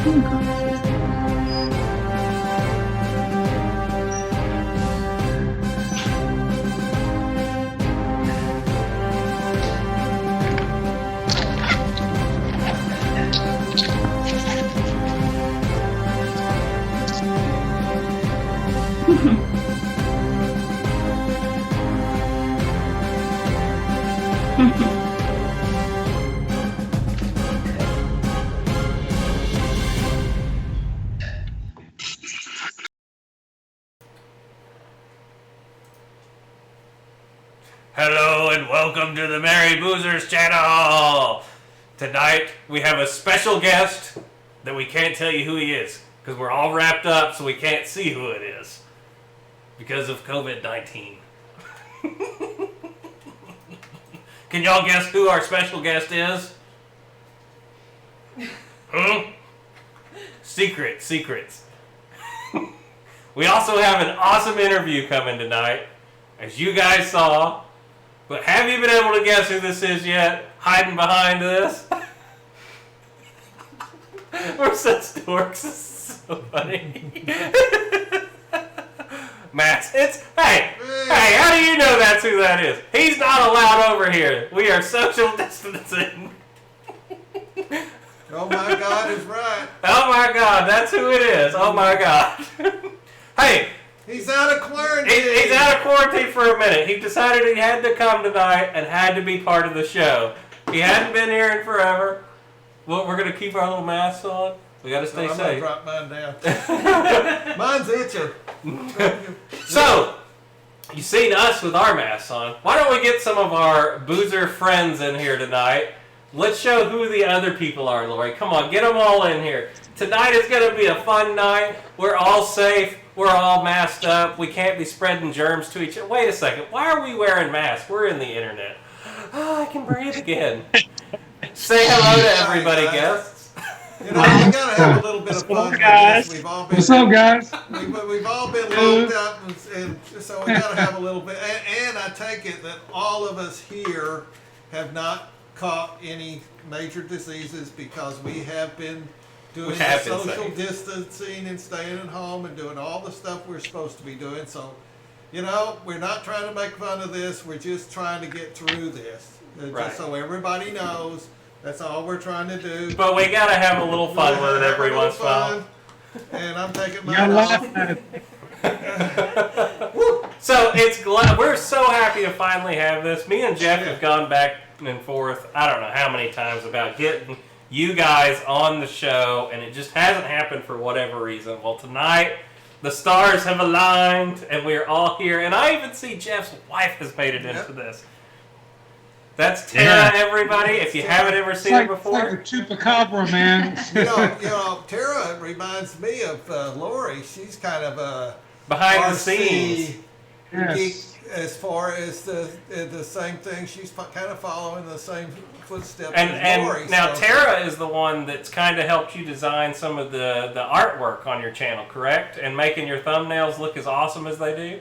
phone conversation. Hello and welcome to the Merry Boozers channel! Tonight we have a special guest that we can't tell you who he is because we're all wrapped up so we can't see who it is because of COVID-19. Can y'all guess who our special guest is? Secrets. We also have an awesome interview coming tonight, as you guys saw. But have you been able to guess who this is yet? Hiding behind this? We're such dorks. This is so funny. Matt, hey, how do you know that's who that is? He's not allowed over here. We are social distancing. Oh my God is right. Oh my God, that's who it is. Oh my God. Hey. He's out of quarantine. He's out of quarantine for a minute. He decided he had to come tonight and had to be part of the show. He hadn't been here in forever. Well, we're going to keep our little masks on. We got to stay I'm safe. I'm going to drop mine down. Mine's itching. So, you've seen us with our masks on. Why don't we get some of our boozer friends in here tonight? Let's show who the other people are, Lori. Come on, get them all in here. Tonight is going to be a fun night. We're all safe. We're all masked up. We can't be spreading germs to each other. Wait a second. Why are we wearing masks? We're in the internet. Oh, I can breathe again. Say hello to everybody, guests. You know, we got to have a little bit of fun with this. We've all been, What's up, guys? We've all been locked up, and so we got to have a little bit. And I take it that all of us here have not caught any major diseases because we have been doing the social distancing and staying at home and doing all the stuff we're supposed to be doing. So, you know, we're not trying to make fun of this. We're just trying to get through this. Right. Just so everybody knows, that's all we're trying to do. But we got to have a little fun with it every once in a while. And I'm taking mine off. So we're so happy to finally have this. Me and Jeff have gone back and forth, I don't know how many times, about getting you guys on the show, and it just hasn't happened for whatever reason. Well, tonight the stars have aligned and we're all here, and I even see Jeff's wife has made it into this. That's Tara, everybody. If you haven't ever seen her before, it's like a chupacabra, man. you know, Tara reminds me of Lori. She's kind of a behind the scenes geek as far as the same thing. She's kind of following the same footsteps as Lori. And now Tara is the one that's kind of helped you design some of the artwork on your channel, correct? And making your thumbnails look as awesome as they do?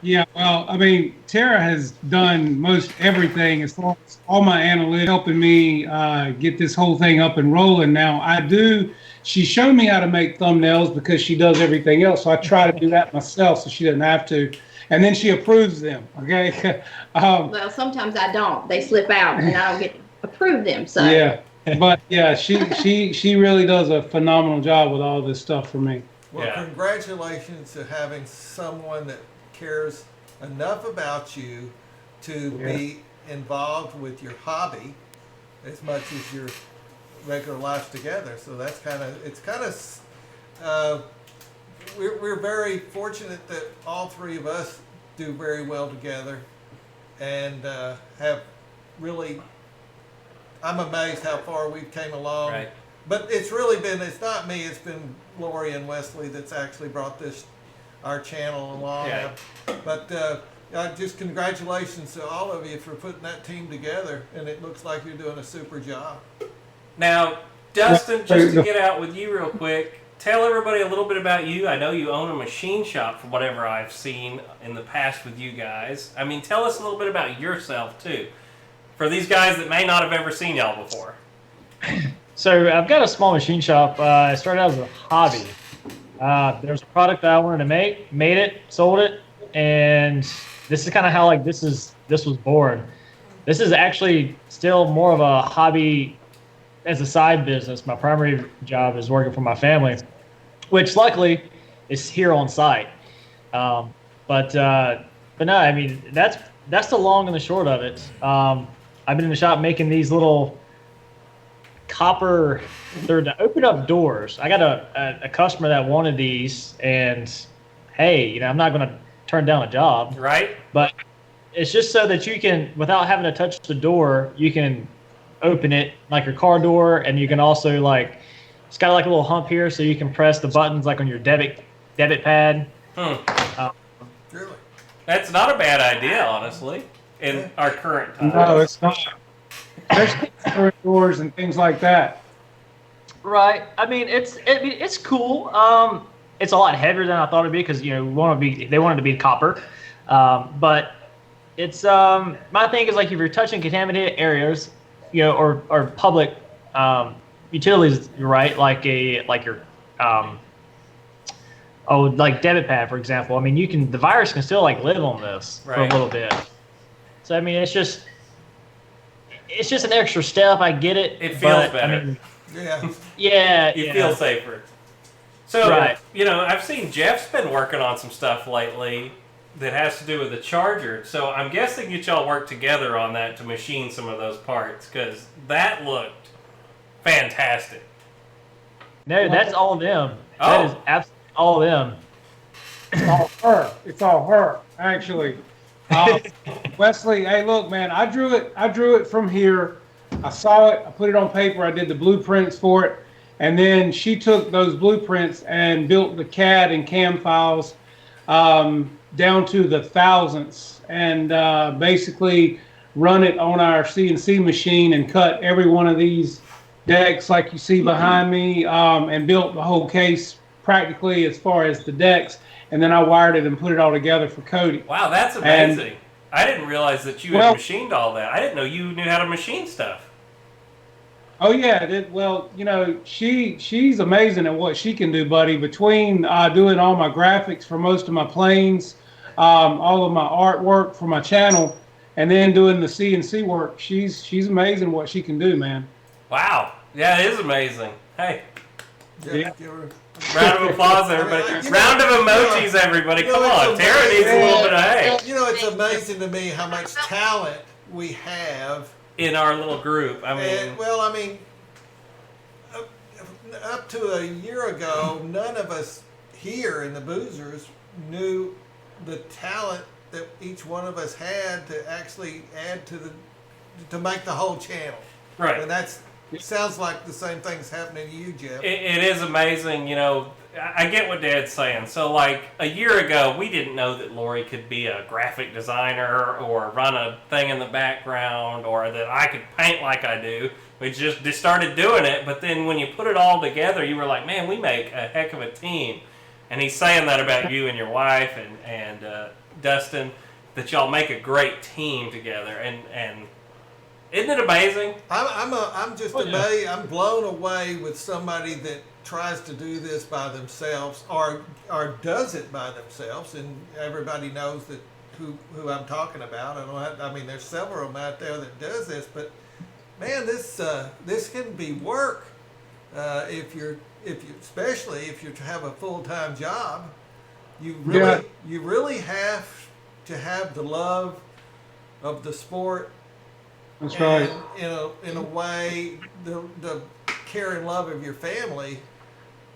Yeah, well, I mean, Tara has done most everything as far as all my analytics, helping me get this whole thing up and rolling. Now, she showed me how to make thumbnails because she does everything else. So I try to do that myself so she doesn't have to. And then she approves them, okay? Well, sometimes I don't. They slip out and I don't get to approve them. So yeah, but yeah, she really does a phenomenal job with all this stuff for me. Well, congratulations to having someone that cares enough about you to be involved with your hobby as much as your regular lives together. So that's we're very fortunate that all three of us do very well together, and have really, I'm amazed how far we've came along. Right. But it's not me, it's been Lori and Wesley that's actually brought our channel along. Yeah. But just congratulations to all of you for putting that team together, and it looks like you're doing a super job. Now, Dustin, just to get out with you real quick, tell everybody a little bit about you. I know you own a machine shop from whatever I've seen in the past with you guys. I mean, tell us a little bit about yourself, too, for these guys that may not have ever seen y'all before. So I've got a small machine shop. It started out as a hobby. There was a product that I wanted to make, made it, sold it, and this is kind of how like this was born. This is actually still more of a hobby as a side business. My primary job is working for my family, which luckily is here on site. Um, but no, I mean that's the long and the short of it. I've been in the shop making these little copper. They're to open up doors. I got a customer that wanted these, and hey, I'm not going to turn down a job, Right? but it's just so that you can, without having to touch the door, you can open it like your car door, and you can also like it's got like a little hump here, so you can press the buttons like on your debit pad. Uh, Really? That's not a bad idea, honestly, in our current times. No, it's not. There's doors and things like that. Right. I mean, it's cool. It's a lot heavier than I thought it'd be because they wanted to be copper, but it's my thing is like if you're touching contaminated areas, or public utilities, right? Like your like debit pad, for example. I mean, the virus can still like live on this for a Right. little bit. So I mean, it's just an extra step. I get it. It feels but, better. I mean, Yeah. yeah. You yeah. feel safer. So, Right. I've seen Jeff's been working on some stuff lately that has to do with the charger. So I'm guessing you all work together on that to machine some of those parts because that looked fantastic. No, that's all them. Oh. That is absolutely all them. It's all her. It's all her, actually. Wesley, hey, look, man, I drew it from here. I saw it. I put it on paper. I did the blueprints for it. And then she took those blueprints and built the CAD and CAM files down to the thousandths and basically run it on our CNC machine and cut every one of these decks like you see behind me and built the whole case practically as far as the decks. And then I wired it and put it all together for Cody. Wow, that's amazing. I didn't realize that you had machined all that. I didn't know you knew how to machine stuff. Oh yeah, she's amazing at what she can do, buddy. Between doing all my graphics for most of my planes, all of my artwork for my channel, and then doing the CNC work, she's amazing what she can do, man. Wow. Yeah, it is amazing. Hey, Yeah. round of applause, everybody. Round of emojis, everybody. Come on. Tara needs a little bit of hey It's amazing to me how much talent we have. in our little group. I mean, Up to a year ago, none of us here in the Boozers knew the talent that each one of us had to actually add to make the whole channel. right. And it sounds like the same thing's happening to you, Jeff. It is amazing, I get what Dad's saying. So, like, a year ago, we didn't know that Lori could be a graphic designer or run a thing in the background or that I could paint like I do. We just started doing it, but then when you put it all together, you were like, man, we make a heck of a team. And he's saying that about you and your wife and Dustin, that y'all make a great team together. And isn't it amazing? I'm just amazed. I'm blown away with somebody that tries to do this by themselves or does it by themselves, and everybody knows that who I'm talking about. I mean, there's several of them out there that does this, but man, this can be work especially if you have a full-time job. You really have to have the love of the sport. That's right. In a way, the care and love of your family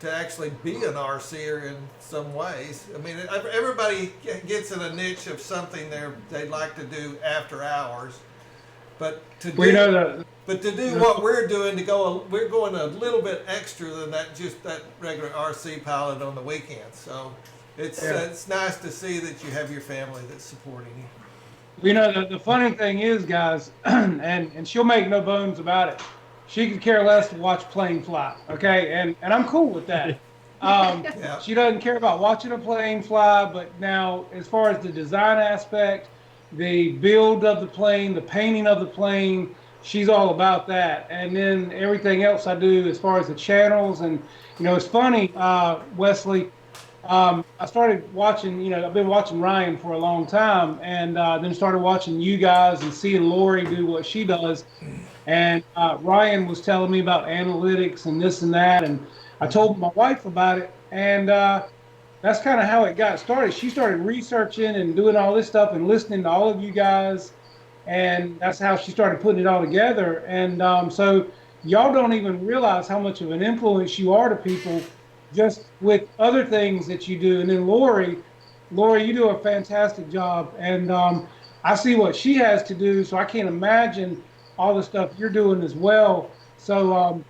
to actually be an RCer in some ways. I mean, everybody gets in a niche of something they'd like to do after hours, but to do what we're doing, we're going a little bit extra than just that regular RC pilot on the weekends. So it's nice to see that you have your family that's supporting you. The funny thing is, guys, and she'll make no bones about it. She could care less to watch plane fly, okay? And I'm cool with that. She doesn't care about watching a plane fly, but now as far as the design aspect, the build of the plane, the painting of the plane, she's all about that. And then everything else I do as far as the channels, and it's funny, Wesley. I started watching, I've been watching Ryan for a long time, and then started watching you guys and seeing Lori do what she does. And Ryan was telling me about analytics and this and that, and I told my wife about it, and that's kind of how it got started. She started researching and doing all this stuff and listening to all of you guys, and that's how she started putting it all together. And so y'all don't even realize how much of an influence you are to people just with other things that you do. And then Lori, you do a fantastic job, and I see what she has to do, so I can't imagine all the stuff you're doing as well. So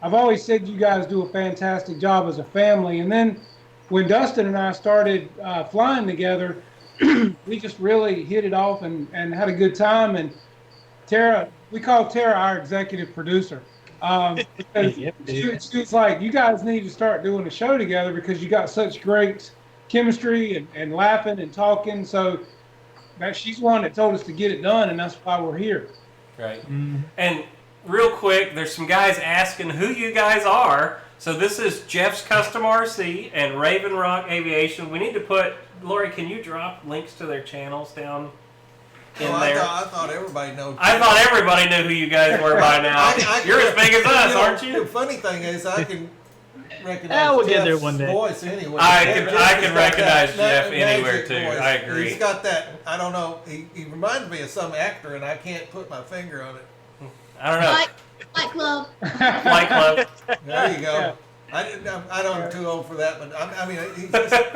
I've always said you guys do a fantastic job as a family. And then when Dustin and I started flying together, we just really hit it off and had a good time. And Tara, we call Tara our executive producer. Because she was like, you guys need to start doing a show together because you got such great chemistry and laughing and talking. So she's one that told us to get it done, and that's why we're here. Right. Mm-hmm. And real quick, there's some guys asking who you guys are. So this is Jeff's Custom RC and Raven Rock Aviation. We need to put, Lori, can you drop links to their channels down in there? I thought everybody knows. I thought everybody knew who you guys were by now. You're as big as us, aren't you? The funny thing is I can recognize we'll get there Jeff's one day. voice anyway. I can recognize Jeff anywhere too. Voice. I agree. He's got that, I don't know, he reminds me of some actor and I can't put my finger on it. I don't know. Fight Club. Flight Club. There you go. Yeah. I don't, I'm too old for that, but I mean, he's just,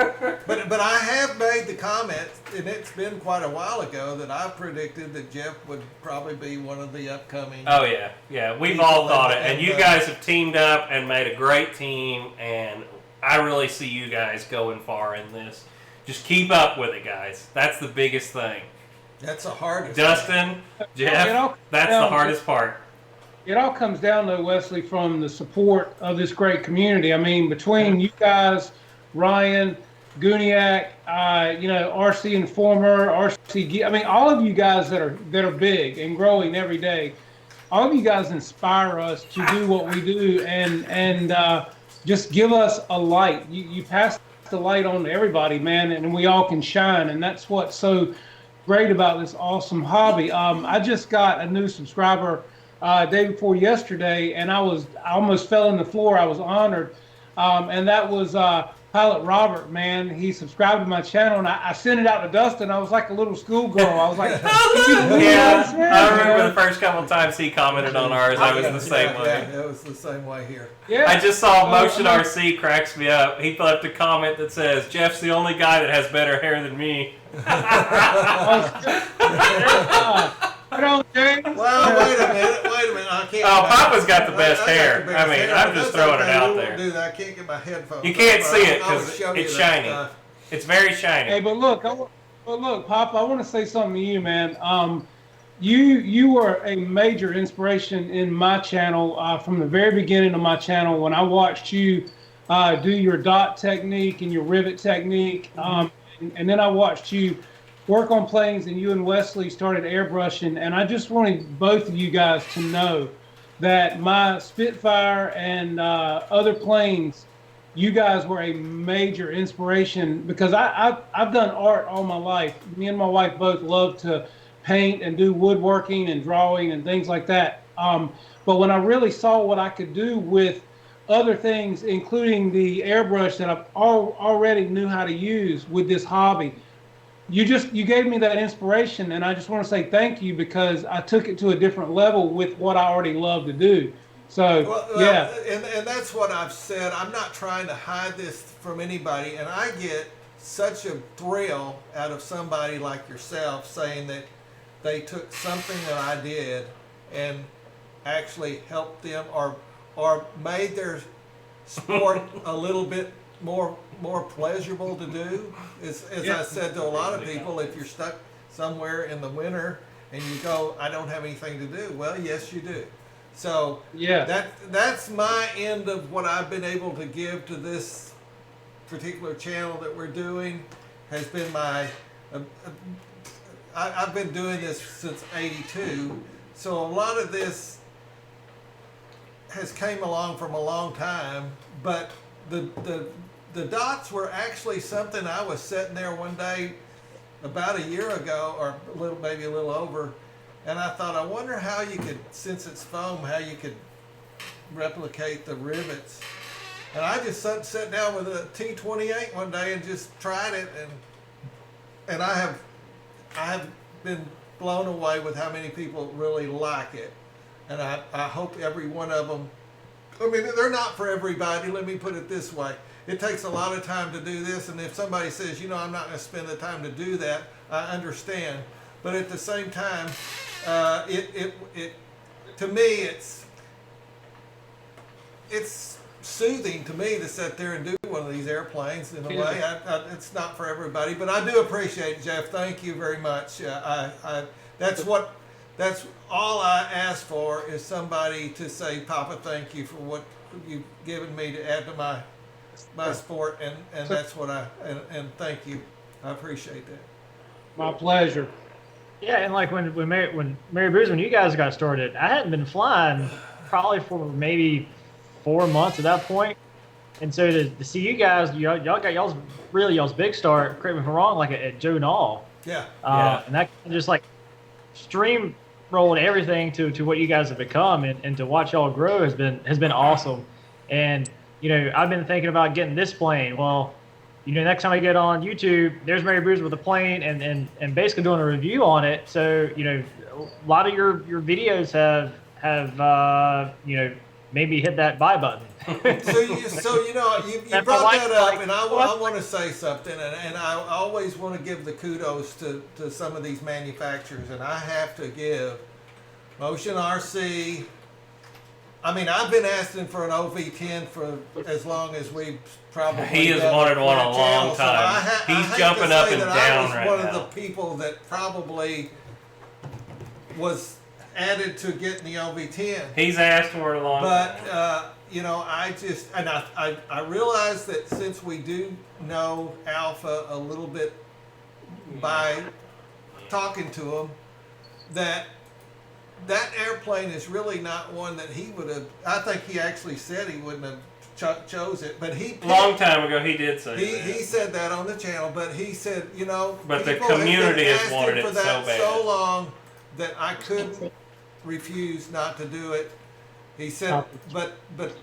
but I have made the comment, and it's been quite a while ago, that I predicted that Jeff would probably be one of the upcoming. Oh yeah. We've all thought it, and you guys have teamed up and made a great team, and I really see you guys going far in this. Just keep up with it, guys. That's the biggest thing. That's the hardest. Dustin, Jeff, that's the hardest part. It all comes down, though, Wesley, from the support of this great community. I mean, between you guys, Ryan, Guniak, RC Informer, RC, I mean, all of you guys that are big and growing every day, all of you guys inspire us to do what we do and just give us a light. You pass the light on to everybody, man, and we all can shine, and that's what's so great about this awesome hobby. I just got a new subscriber day before yesterday, and I almost fell on the floor. I was honored, and that was Pilot Robert. Man, he subscribed to my channel, and I sent it out to Dustin. I was like a little schoolgirl. I was like, yeah, I remember the first couple of times he commented on ours. I was the same way. Yeah, it was the same way here. Yeah. I just saw Motion RC cracks me up. He left a comment that says, "Jeff's the only guy that has better hair than me." Right on, James. Well, wait a minute. I can't. Oh, Papa's got the best hair. got the I mean, biggest hair. I'm just throwing it out there. Do that. I can't get my headphones. You can't on, see but it I will because show you it's that shiny. stuff. It's very shiny. Hey, but look, Papa, I want to say something to you, man. You were a major inspiration in my channel from the very beginning of my channel when I watched you do your dot technique and your rivet technique, and then I watched you work on planes, and you and Wesley started airbrushing, and I just wanted both of you guys to know that my Spitfire and other planes, you guys were a major inspiration because I've done art all my life. Me and my wife both love to paint and do woodworking and drawing and things like that. But when I really saw what I could do with other things, including the airbrush that I already knew how to use with this hobby, you gave me that inspiration, and I just want to say thank you because I took it to a different level with what I already love to do. So, yeah. And that's what I've said. I'm not trying to hide this from anybody, and I get such a thrill out of somebody like yourself saying that they took something that I did and actually helped them or made their sport a little bit more pleasurable to do. As I said to a lot of people, if you're stuck somewhere in the winter and you go, I don't have anything to do. Well, yes, you do. So yeah, that's my end of what I've been able to give to this particular channel that we're doing. Has been my I've been doing this since '82, so a lot of this has came along from a long time, but the dots were actually something I was sitting there one day about a year ago, or maybe a little over, and I thought, I wonder how you could, since it's foam, how you could replicate the rivets. And I just sat down with a T28 one day and just tried it, and I have been blown away with how many people really like it. And I hope every one of them, I mean, they're not for everybody, let me put it this way. It takes a lot of time to do this, and if somebody says, you know, I'm not going to spend the time to do that, I understand. But at the same time, to me, it's soothing to me to sit there and do one of these airplanes in a way. It's not for everybody, but I do appreciate it, Jeff. Thank you very much. That's all I ask for, is somebody to say, Papa, thank you for what you've given me to add to my sport, and that's what and thank you. I appreciate that. My pleasure. Yeah, and like when Mary Bruce, when you guys got started, I hadn't been flying probably for maybe 4 months at that point. And so to see you guys, y'all got y'all's big start, correct me if I'm wrong, like at Joe Nall. Yeah. And that just like stream rolled everything to what you guys have become, and to watch y'all grow has been awesome. And you know, I've been thinking about getting this plane. Well, you know, next time I get on YouTube, there's Mary Bruce with a plane and basically doing a review on it. So, you know, a lot of your videos have you know, maybe hit that buy button. So you know, you brought that up, and I want to say something, and I always want to give the kudos to some of these manufacturers, and I have to give Motion RC. I mean, I've been asking for an OV10 for as long as we've probably. He has wanted one a long time. He's jumping up and down right now. I was one of the people that probably was added to getting the OV10. He's asked for it a long time. But you know, I realize that since we do know Alpha a little bit by talking to him, that airplane is really not one that he would have. I think he actually said he wouldn't have chose it, but he long time ago he did say that. He said that on the channel, but he said, you know, but the community has wanted it for that so bad, so long that I couldn't refuse not to do it. He said, but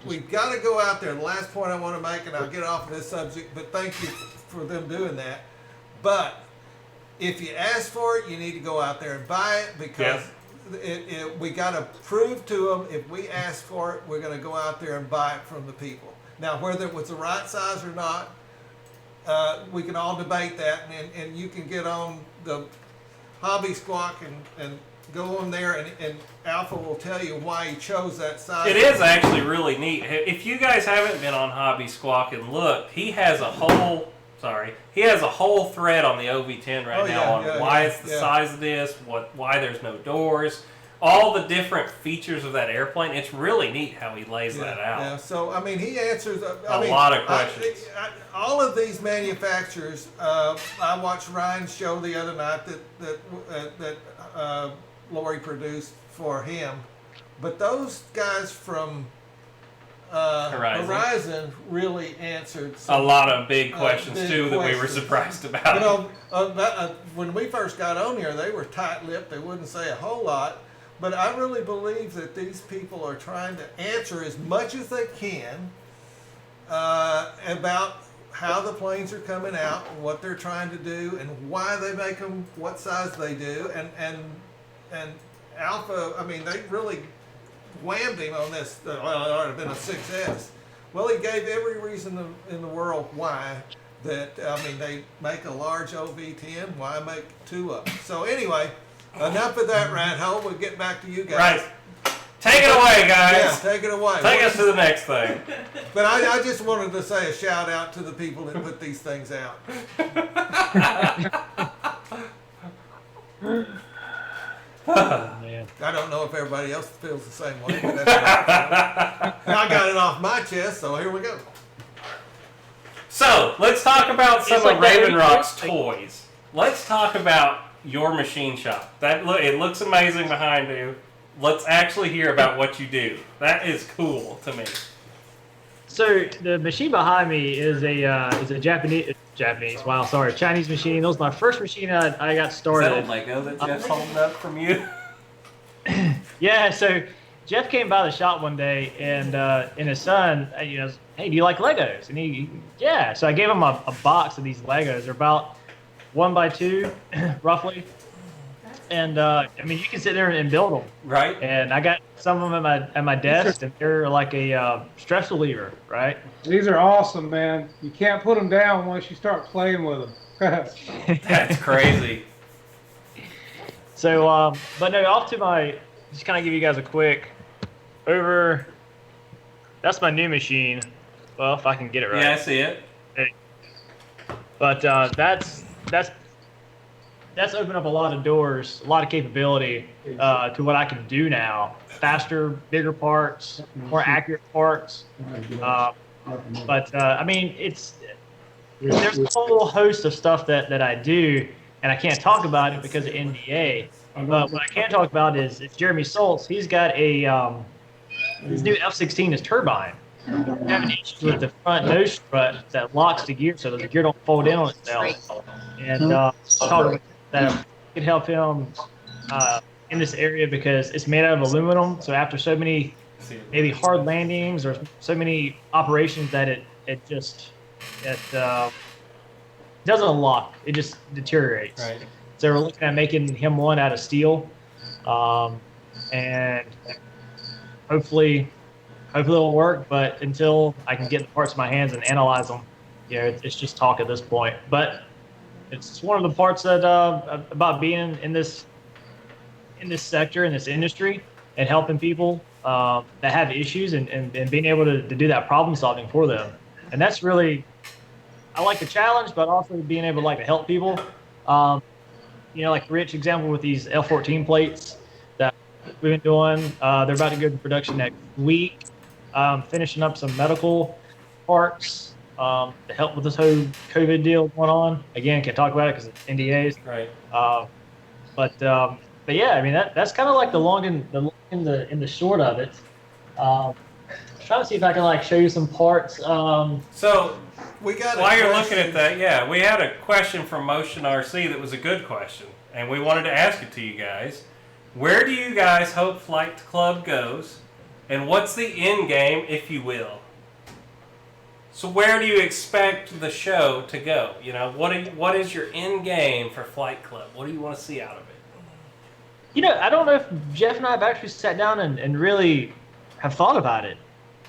we've got to go out there. The last point I want to make, and I'll get off of this subject, but thank you for them doing that. But if you ask for it, you need to go out there and buy it, because we got to prove to them, if we ask for it, we're going to go out there and buy it from the people. Now, whether it was the right size or not, we can all debate that, and you can get on the Hobby Squawk and go on there, and Alpha will tell you why he chose that size. It is actually really neat. If you guys haven't been on Hobby Squawk and looked, he has a whole thread on the OV10 right now on why it's the size of this, why there's no doors, all the different features of that airplane. It's really neat how he lays that out. Yeah, so I mean, he answers a lot of questions. All of these manufacturers, I watched Ryan's show the other night that Lori produced for him, but those guys from Horizon really answered a lot of big questions too that we were surprised about. You know, when we first got on here, they were tight-lipped. They wouldn't say a whole lot, but I really believe that these people are trying to answer as much as they can about how the planes are coming out, what they're trying to do, and why they make them what size they do, and Alpha, I mean, they really whammed him on this. Well, it ought to have been a 6S. Well, he gave every reason in the world why. That, I mean, they make a large OV10. Why make two of them? So anyway, enough of that rant hole. We'll get back to you guys. Right. Take it away, guys. Yeah, take it away. Take us to the next thing. But I just wanted to say a shout out to the people that put these things out. Man. I don't know if everybody else feels the same way, but that's what I feel. I got it off my chest, so here we go. So, let's talk about some like of Raven Rock's toys. Let's talk about your machine shop. It looks amazing behind you. let's actually hear about what you do. That is cool to me. So the machine behind me is a Japanese. Wow, sorry, Chinese machine. That was my first machine I got Is started. that a Lego that Jeff's holding up from you? Yeah, so Jeff came by the shop one day, and his son, hey, do you like Legos? And yeah. So I gave him a box of these Legos. They're about 1x2, roughly. And I mean, you can sit there and build them. Right. And I got some of them at my desk, and they're like a stress reliever, right? These are awesome, man. You can't put them down once you start playing with them. That's crazy. So, but no, off to just kind of give you guys a quick over. That's my new machine. Well, if I can get it right. Yeah, I see it. But that's opened up a lot of doors, a lot of capability to what I can do now. Faster, bigger parts, more accurate parts. But I mean, there's a whole host of stuff that I do, and I can't talk about it because of NDA. But what I can talk about is Jeremy Soltz. He's got his new F-16 is turbine. Having issues with the front nose strut that locks the gear so that the gear don't fold in on itself. And talking that could help him in this area because it's made out of aluminum. So after so many maybe hard landings or so many operations that it doesn't lock. It just deteriorates. Right. So we're looking at making him one out of steel, and hopefully it'll work. But until I can get the parts in my hands and analyze them, it's just talk at this point. But it's one of the parts that about being in this sector, in this industry, and helping people that have issues and being able to do that problem solving for them. And that's really, I like the challenge, but also being able to help people. Like Rich example with these F-14 plates that we've been doing. They're about to go to production next week. Finishing up some medical parts to help with this whole COVID deal going on. Again, can't talk about it because it's NDAs. Right. But yeah, I mean that's kind of like the long and the short of it. Trying to see if I can show you some parts. So We got while you're looking at that, yeah, we had a question from Motion RC that was a good question, and we wanted to ask it to you guys. Where do you guys hope Flight Club goes, and what's the end game, if you will? So where do you expect the show to go? What is your end game for Flight Club? What do you want to see out of it? I don't know if Jeff and I have actually sat down and really have thought about it.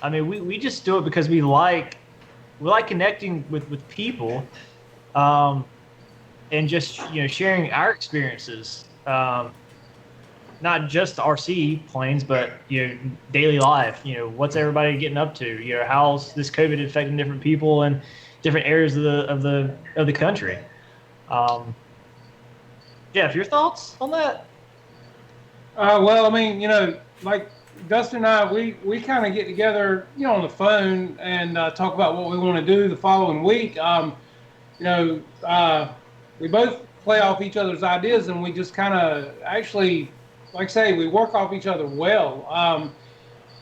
I mean, we just do it because we like connecting with people, and just sharing our experiences, not just RC planes, but daily life. What's everybody getting up to? How's this COVID affecting different people in different areas of the country? Jeff, your thoughts on that? Well, I mean, like Dustin and I, we kind of get together, on the phone and talk about what we want to do the following week. We both play off each other's ideas, and we just kind of actually, like I say, we work off each other well.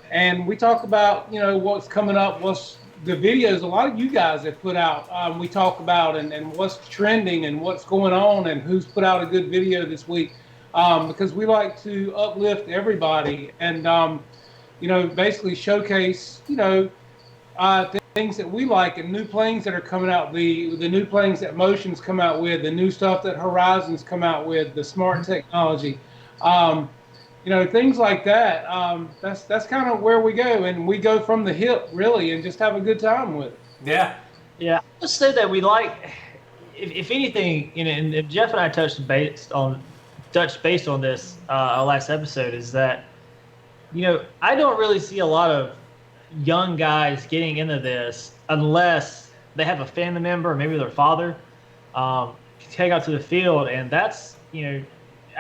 And we talk about, what's coming up, what's the videos a lot of you guys have put out. We talk about and what's trending and what's going on and who's put out a good video this week. Because we like to uplift everybody and, basically showcase, things that we like and new planes that are coming out, the new planes that Motion's come out with, the new stuff that Horizon's come out with, the smart technology, things like that. That's kind of where we go, and we go from the hip really and just have a good time with it. Yeah. Yeah, let's say that we if anything, and Jeff and I touched base on this our last episode, is that I don't really see a lot of young guys getting into this unless they have a family member or maybe their father take out to the field. And that's I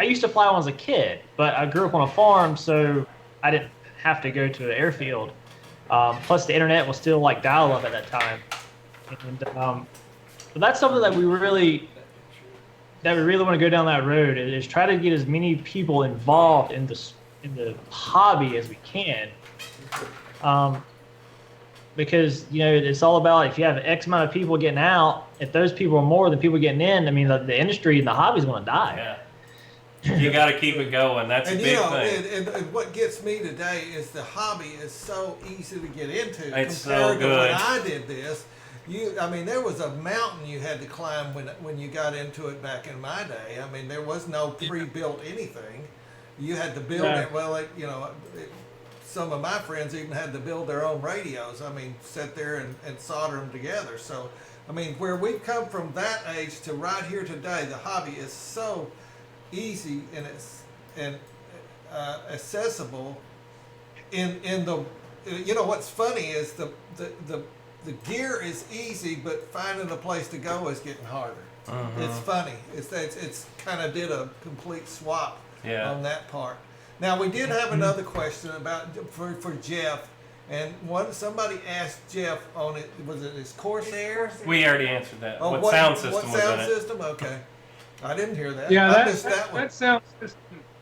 used to fly when I was a kid, but I grew up on a farm, so I didn't have to go to an airfield. Plus the internet was still dial-up at that time, and but that's something that we really want to go down that road, is try to get as many people involved in in the hobby as we can. Because it's all about, if you have X amount of people getting out, if those people are more than people getting in, I mean the industry and the hobby is going to die. Yeah. You got to keep it going. That's a big thing. And what gets me today is the hobby is so easy to get into. It's so compared to good. when I did this, there was a mountain you had to climb when you got into it back in my day. I mean, there was no pre-built anything. You had to build it. Well, some of my friends even had to build their own radios. I mean, sit there and solder them together. So, I mean, where we've come from that age to right here today, the hobby is so easy and accessible. In the, what's funny is the gear is easy, but finding a place to go is getting harder. It's funny. It's kind of did a complete swap on that part. Now we did have another question for Jeff, and somebody asked Jeff on it. Was it his Corsair? We already answered that. Oh, what sound system what was sound in it? system? Okay, I didn't hear that. Yeah, I missed that one.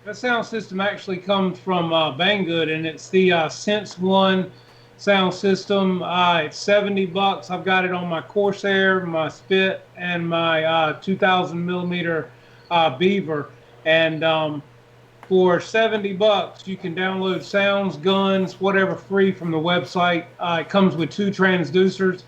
That sound system actually comes from Banggood, and it's the Sense One sound system. It's $70. I've got it on my Corsair, my Spit, and my 2,000 millimeter Beaver. And for $70, you can download sounds, guns, whatever, free from the website. It comes with 2 transducers.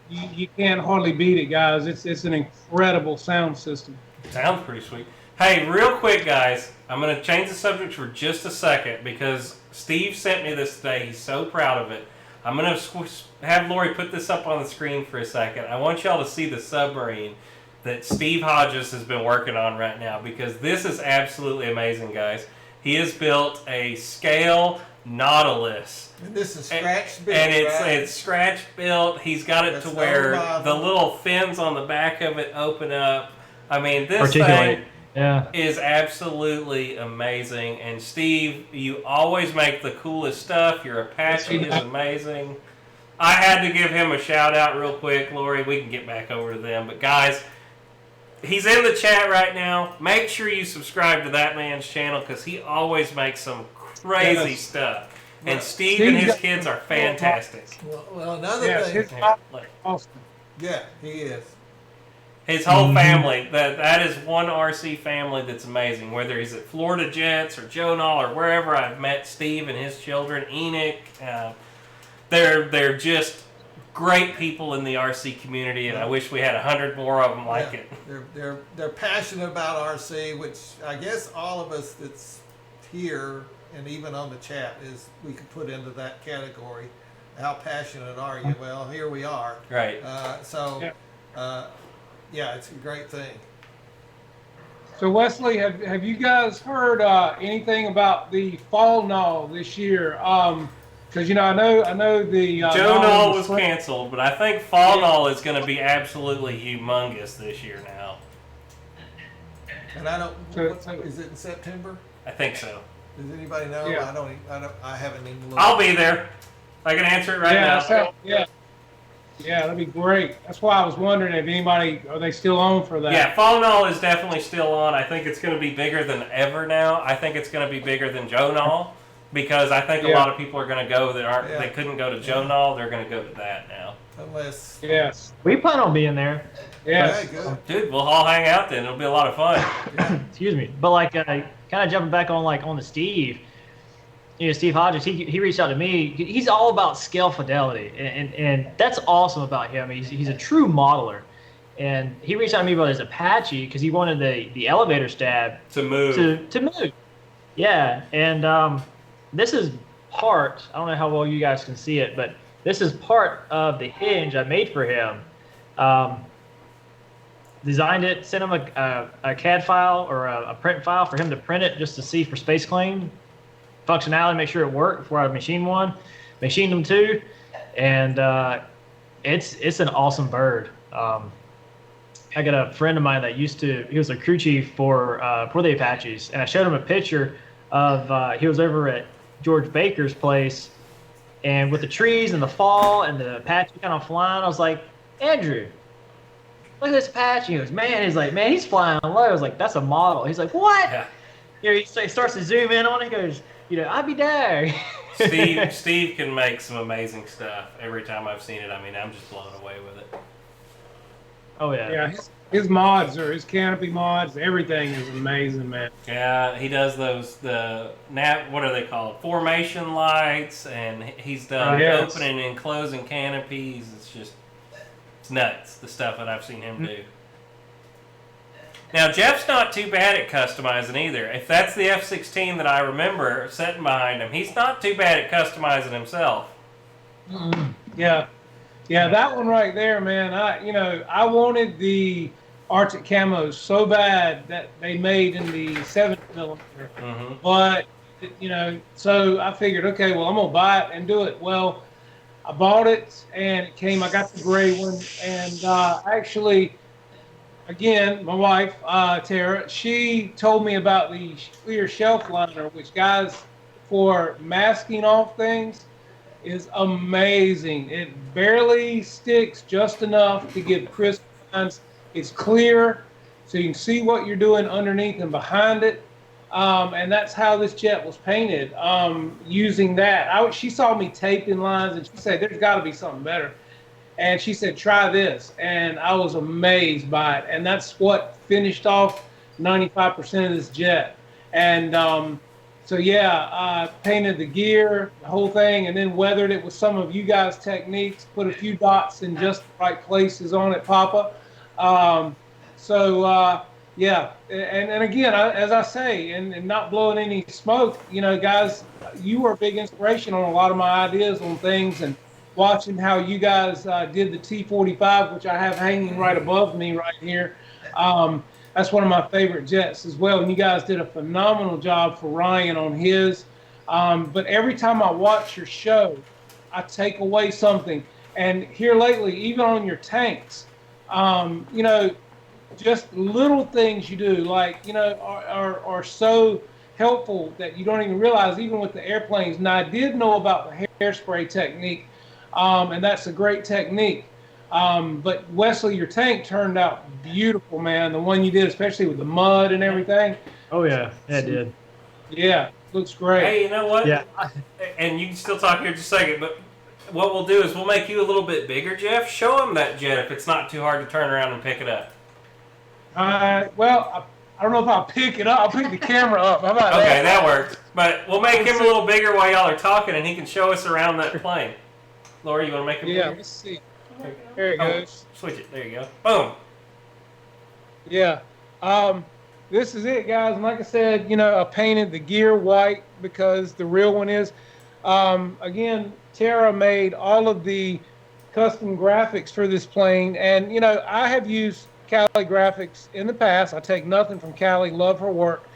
You can't hardly beat it, guys. It's an incredible sound system. Sounds pretty sweet. Hey, real quick, guys, I'm going to change the subject for just a second because Steve sent me this today. He's so proud of it. I'm going to have Lori put this up on the screen for a second. I want y'all to see the submarine that Steve Hodges has been working on right now, because this is absolutely amazing, guys. He has built a scale Nautilus. And this is scratch built, and right? it's scratch built. He's got it to where the little fins on the back of it open up. I mean, this thing is absolutely amazing. And Steve, you always make the coolest stuff. Your Apache is amazing. I had to give him a shout out real quick, Lori. We can get back over to them. But guys, he's in the chat right now. Make sure you subscribe to that man's channel because he always makes some crazy stuff. And Steve and his kids are fantastic. Well, another thing. Awesome. Yeah, he is. His whole family, that is one RC family that's amazing. Whether he's at Florida Jets or Joe Nall or wherever I've met Steve and his children, Enoch, they're just great people in the RC community, and I wish we had 100 more of them like it. They're passionate about RC, which I guess all of us that's here and even on the chat is we could put into that category. How passionate are you? Well, here we are. Right. Yeah, it's a great thing. So Wesley, have you guys heard anything about the fall null this year? Because I know the Joe Nall was canceled, but I think fall null is going to be absolutely humongous this year now. And I don't. Is it in September? I think so. Does anybody know? Yeah. I haven't even looked. I'll be there. I can answer it right now. Yeah, that'd be great. That's why I was wondering if are they still on for that? Yeah, Fall Null is definitely still on. I think it's going to be bigger than ever now. I think it's going to be bigger than Joe Null because I think a lot of people are going to go they couldn't go to Joe Null. They're going to go to that now. Unless. Yes. We plan on being there. Yes. Yeah, good. Dude, we'll all hang out then. It'll be a lot of fun. Excuse me. But kind of jumping back on the Steve. Steve Hodges, he reached out to me. He's all about scale fidelity, and that's awesome about him. He's a true modeler, and he reached out to me about his Apache because he wanted the elevator stab to move. To move. Yeah, and this is part. I don't know how well you guys can see it, but this is part of the hinge I made for him. Designed it, sent him a CAD file or a print file for him to print it just to see for space claim functionality, make sure it worked before I machined one. Machined them too, and it's an awesome bird. I got a friend of mine that he was a crew chief for the Apaches, and I showed him a picture of he was over at George Baker's place, and with the trees and the fall and the Apache kind of flying, I was like, Andrew, look at this Apache. He goes, man, he's flying low. I was like, that's a model. He's like, what? Yeah. You know, he starts to zoom in on it. He goes, I'll be there. Steve can make some amazing stuff. Every time I've seen it, I mean, I'm just blown away with it. Oh yeah. Yeah, his mods or his canopy mods, everything is amazing, man. Yeah, he does what are they called? Formation lights, and he's done Yes. opening and closing canopies. It's nuts, the stuff that I've seen him do. Now, Jeff's not too bad at customizing either. If that's the F-16 that I remember sitting behind him, he's not too bad at customizing himself. Yeah. Yeah, that one right there, man. I wanted the Arctic camos so bad that they made in the 7mm. Mm-hmm. But, so I figured, okay, well, I'm going to buy it and do it. Well, I bought it and I got the gray one. And actually, again, my wife, Tara, she told me about the clear shelf liner, which, guys, for masking off things, is amazing. It barely sticks just enough to give crisp lines. It's clear, so you can see what you're doing underneath and behind it. And that's how this jet was painted, using that. She saw me taping lines, and she said, there's got to be something better. And she said, try this. And I was amazed by it. And that's what finished off 95% of this jet. And so yeah, painted the gear, the whole thing, and then weathered it with some of you guys' techniques, put a few dots in just the right places on it, Papa. Yeah, and again, as I say, and not blowing any smoke, guys, you were a big inspiration on a lot of my ideas on things, and watching how you guys did the T-45, which I have hanging right above me right here. That's one of my favorite jets as well. And you guys did a phenomenal job for Ryan on his. But every time I watch your show, I take away something. And here lately, even on your tanks, just little things you do, like, are so helpful that you don't even realize, even with the airplanes. And I did know about the hairspray technique, and that's a great technique. But Wesley, your tank turned out beautiful, man. The one you did, especially with the mud and everything. Oh yeah, it did. Yeah, looks great. Hey, you know what? Yeah. And you can still talk here just a second, but what we'll do is we'll make you a little bit bigger, Jeff. Show him that jet if it's not too hard to turn around and pick it up. Well, I don't know if I'll pick it up. I'll pick the camera up. How about Okay, that? that works. But we'll make him a little bigger while y'all are talking, and he can show us around that plane. Laura, you want to make him Yeah, bigger? let's see. There it Oh, goes. switch it. There you go. Boom. Yeah. This is it, guys. And like I said, I painted the gear white because the real one is. Again, Tara made all of the custom graphics for this plane. And, I have used Cali graphics in the past. I take nothing from Cali, love her work.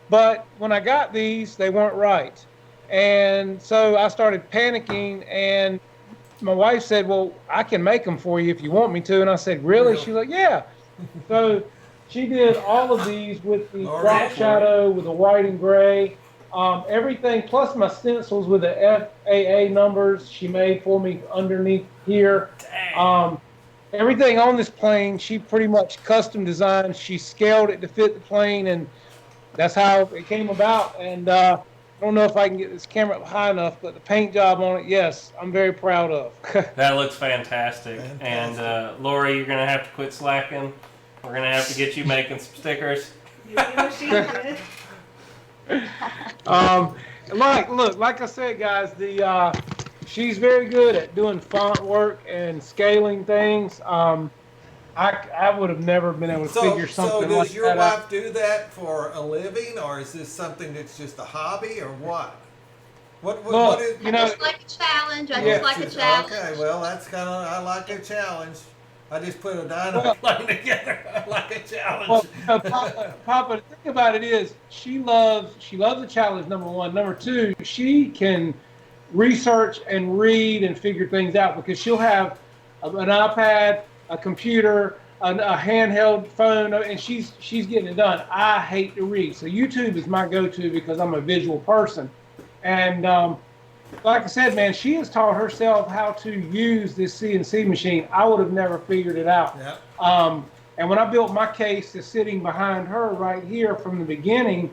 But when I got these, they weren't right. And so I started panicking, and my wife said, well, I can make them for you if you want me to. And I said, really? She's like, yeah. So she did all of these with the drop shadow, with the white and gray, everything, plus my stencils with the FAA numbers she made for me underneath here. Everything on this plane, she pretty much custom designed. She scaled it to fit the plane, and that's how it came about. And I don't know if I can get this camera up high enough, but the paint job on it, yes, I'm very proud of. That looks fantastic. And Lori, you're going to have to quit slacking. We're going to have to get you making some stickers. Like I said, guys, she's very good at doing font work and scaling things. I would have never been able to figure something like that out. So does your wife do that for a living, or is this something that's just a hobby, or what? What is? I just like a challenge. I just like a challenge. Okay, well, I like a challenge. I just put a dynamite plane together. I like a challenge. Well, Papa, the thing about it is she loves a challenge, number one. Number two, she can research and read and figure things out because she'll have an iPad, a computer, a handheld phone, and she's getting it done. I hate to read, so YouTube is my go-to because I'm a visual person. And like I said, man, she has taught herself how to use this CNC machine. I would have never figured it out. Yep. And when I built my case that's sitting behind her right here from the beginning,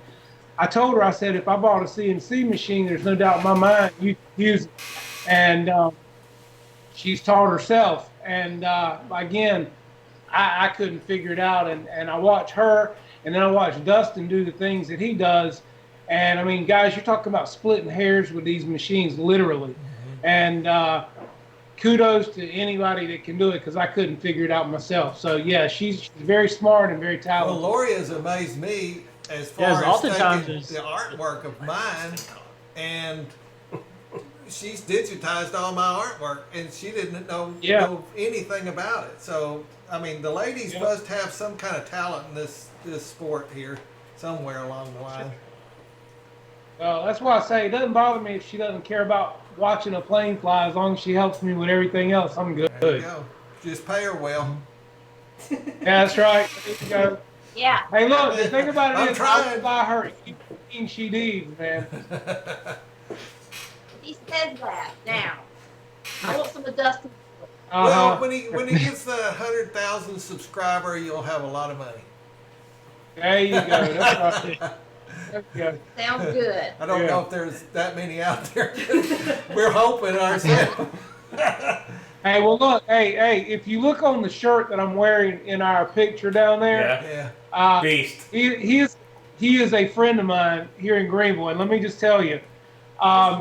I told her, I said, if I bought a CNC machine, there's no doubt in my mind you could use it. And she's taught herself. And again, I couldn't figure it out. And I watch her, and then I watch Dustin do the things that he does. And I mean, guys, you're talking about splitting hairs with these machines, literally. And kudos to anybody that can do it, because I couldn't figure it out myself. So yeah, she's very smart and very Well, talented. Lori has amazed me as far Yes, as oftentimes taking it's- the artwork of mine, and she's digitized all my artwork, and she didn't know anything about it. So I mean, the ladies must have some kind of talent in this sport here somewhere along the line. Well, that's why I say it doesn't bother me if she doesn't care about watching a plane fly. As long as she helps me with everything else, I'm good. There you go. Just pay her well. Yeah, that's right. There you go. Yeah. Hey, look, the thing about I'm it is, I trying. will buy her anything she needs, man. He says that now. I want some of Dustin. Well, when he gets the 100,000 subscriber, you'll have a lot of money. There you go. That's right. There you go. Sounds good. I don't know if there's that many out there. We're hoping ourselves. Hey, well, look, hey, if you look on the shirt that I'm wearing in our picture down there, Yeah. Beast. he is a friend of mine here in Greenville, and let me just tell you,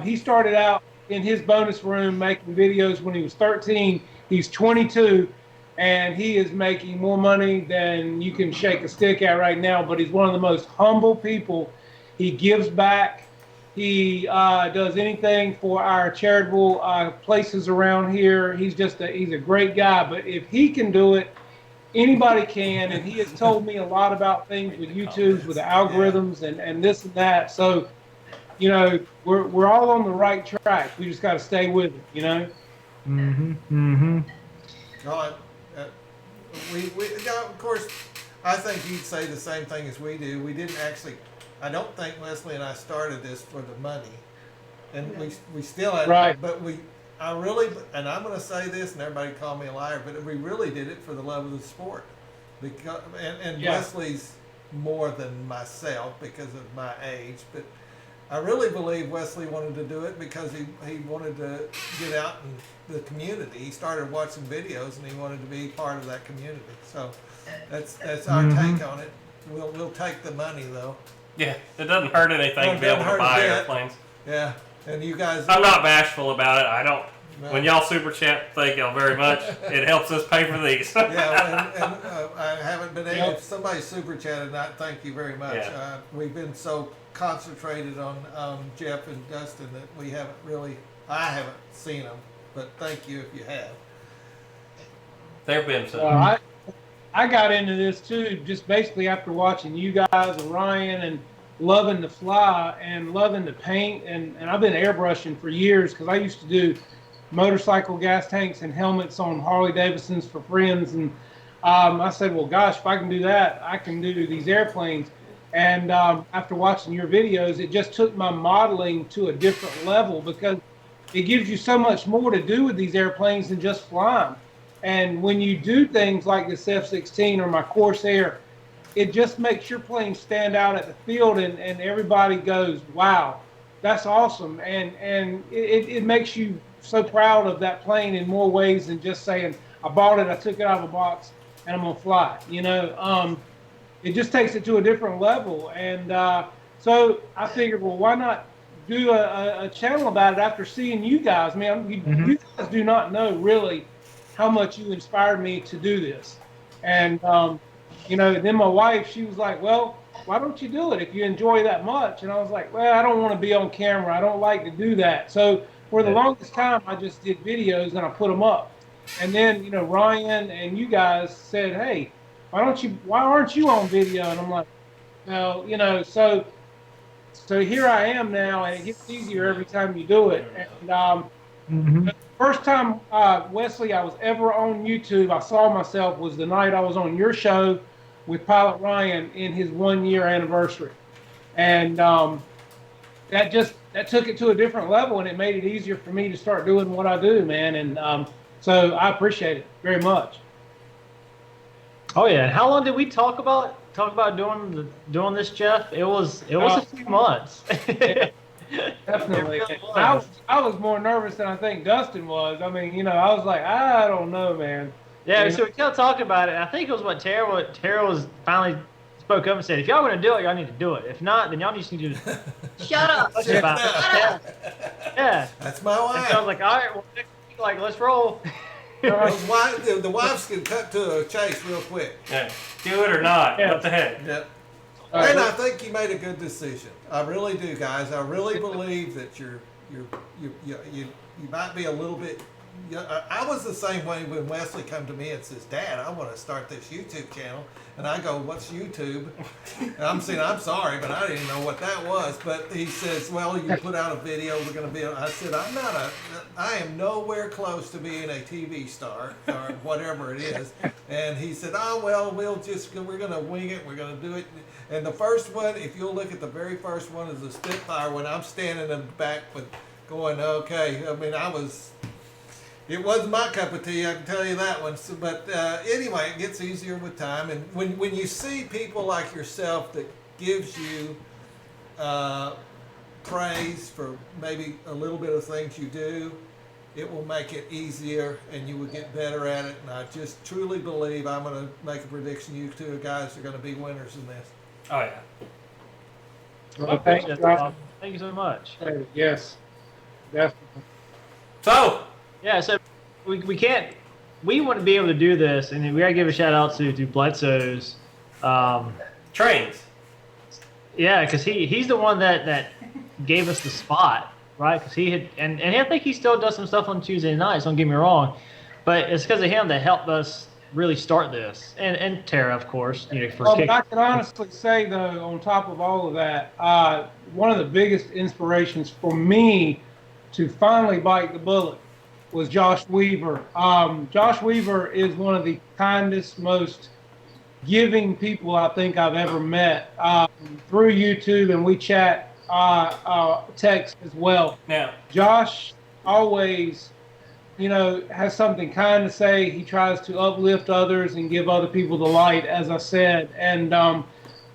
he started out in his bonus room making videos when he was 13. He's 22, and he is making more money than you can shake a stick at right now. But he's one of the most humble people. He gives back. He does anything for our charitable places around here. He's a great guy. But if he can do it, anybody can. And he has told me a lot about things with YouTube's, with the algorithms and this and that. So, you know, we're all on the right track. We just got to stay with it, you know? No, of course, I think you'd say the same thing as we do. We didn't actually, I don't think Wesley and I started this for the money. And we still have, Right. but I really, and I'm going to say this, and everybody call me a liar, but we really did it for the love of the sport. Because, and Wesley's more than myself because of my age, but I really believe Wesley wanted to do it because he wanted to get out in the community. He started watching videos and he wanted to be part of that community. So that's our take on it. We'll take the money though. Yeah, it doesn't hurt anything to be able to buy airplanes. Yeah, and you guys. I'm not bashful about it. I don't. No. When y'all super chat, thank y'all very much. It helps us pay for these. Yeah, and I haven't been able. If somebody super chatted, not thank you very much. Yeah. We've been so concentrated on Jeff and Dustin that we haven't really. I haven't seen them, but thank you if you have. There've been some. Well, I got into this too, just basically after watching you guys and Ryan and loving to fly and loving to paint. And I've been airbrushing for years because I used to do motorcycle gas tanks and helmets on Harley Davidsons for friends. And I said, well, gosh, if I can do that, I can do these airplanes. And after watching your videos, it just took my modeling to a different level because it gives you so much more to do with these airplanes than just fly them. And when you do things like this F-16 or my Corsair, it just makes your plane stand out at the field and everybody goes, wow, that's awesome. And it makes you so proud of that plane in more ways than just saying, I bought it, I took it out of a box, and I'm going to fly it. You know, it just takes it to a different level. And so I figured, well, why not do a channel about it after seeing you guys? Man, you guys do not know really how much you inspired me to do this. And, you know, then my wife, she was like, well, why don't you do it if you enjoy that much? And I was like, well, I don't want to be on camera. I don't like to do that. So for the longest time, I just did videos and I put them up. And then, you know, Ryan and you guys said, hey, why aren't you on video? And I'm like, well, you know, so here I am now, and it gets easier every time you do it. And the first time, Wesley, I was ever on YouTube, I saw myself was the night I was on your show with Pilot Ryan in his 1 year anniversary. And that took it to a different level, and it made it easier for me to start doing what I do, man. And so I appreciate it very much. Oh yeah, and how long did we talk about talk about doing this, Jeff. It was a few months. Definitely. It really was. I was more nervous than I think Dustin was. I mean, I was like, I don't know, man. Yeah, You so we kept talking about it. And I think it was what Tara was finally spoke up and said, if y'all gonna do it, y'all need to do it. If not, then y'all just need to Shut up. Shut about up. it. Shut up. Yeah. That's my And so I was wife. like, all right, well, next week, like, let's roll. The wives can cut to a chase real quick. Yeah. Do it or not. Yeah. What the heck? Yep. All right, And I think you made a good decision. I really do, guys. I really believe that you might be a little bit. I was the same way when Wesley come to me and says, "Dad, I want to start this YouTube channel," and I go, "What's YouTube?" And I'm saying, "I'm sorry, but I didn't know what that was." But he says, "Well, you put out a video. We're going to be." I said, I am nowhere close to being a TV star or whatever it is." And he said, "Oh well, we're going to wing it. We're going to do it." And the first one, if you'll look at the very first one, is the Spitfire. When I'm standing in the back with going, okay. I mean, it wasn't my cup of tea, I can tell you that one. So, but anyway, it gets easier with time. And when you see people like yourself that gives you praise for maybe a little bit of things you do, it will make it easier and you will get better at it. And I just truly believe, I'm going to make a prediction, you two guys are going to be winners in this. Oh yeah. Well, thank you. Thank you so much. Yes, definitely. So, Yeah, so we wouldn't be able to do this, and we gotta give a shout out to Bledsoe's. trains. Yeah, because he's the one that gave us the spot, right? Because he had, and I think he still does some stuff on Tuesday nights. Don't get me wrong, but it's because of him that helped us really start this, and Tara, of course, for But kicking. I can honestly say, though, on top of all of that, one of the biggest inspirations for me to finally bite the bullet was Josh Weaver. Josh Weaver is one of the kindest, most giving people I think I've ever met through YouTube, and we chat text as well. Now, Josh always, has something kind to say. He tries to uplift others and give other people the light, as I said. And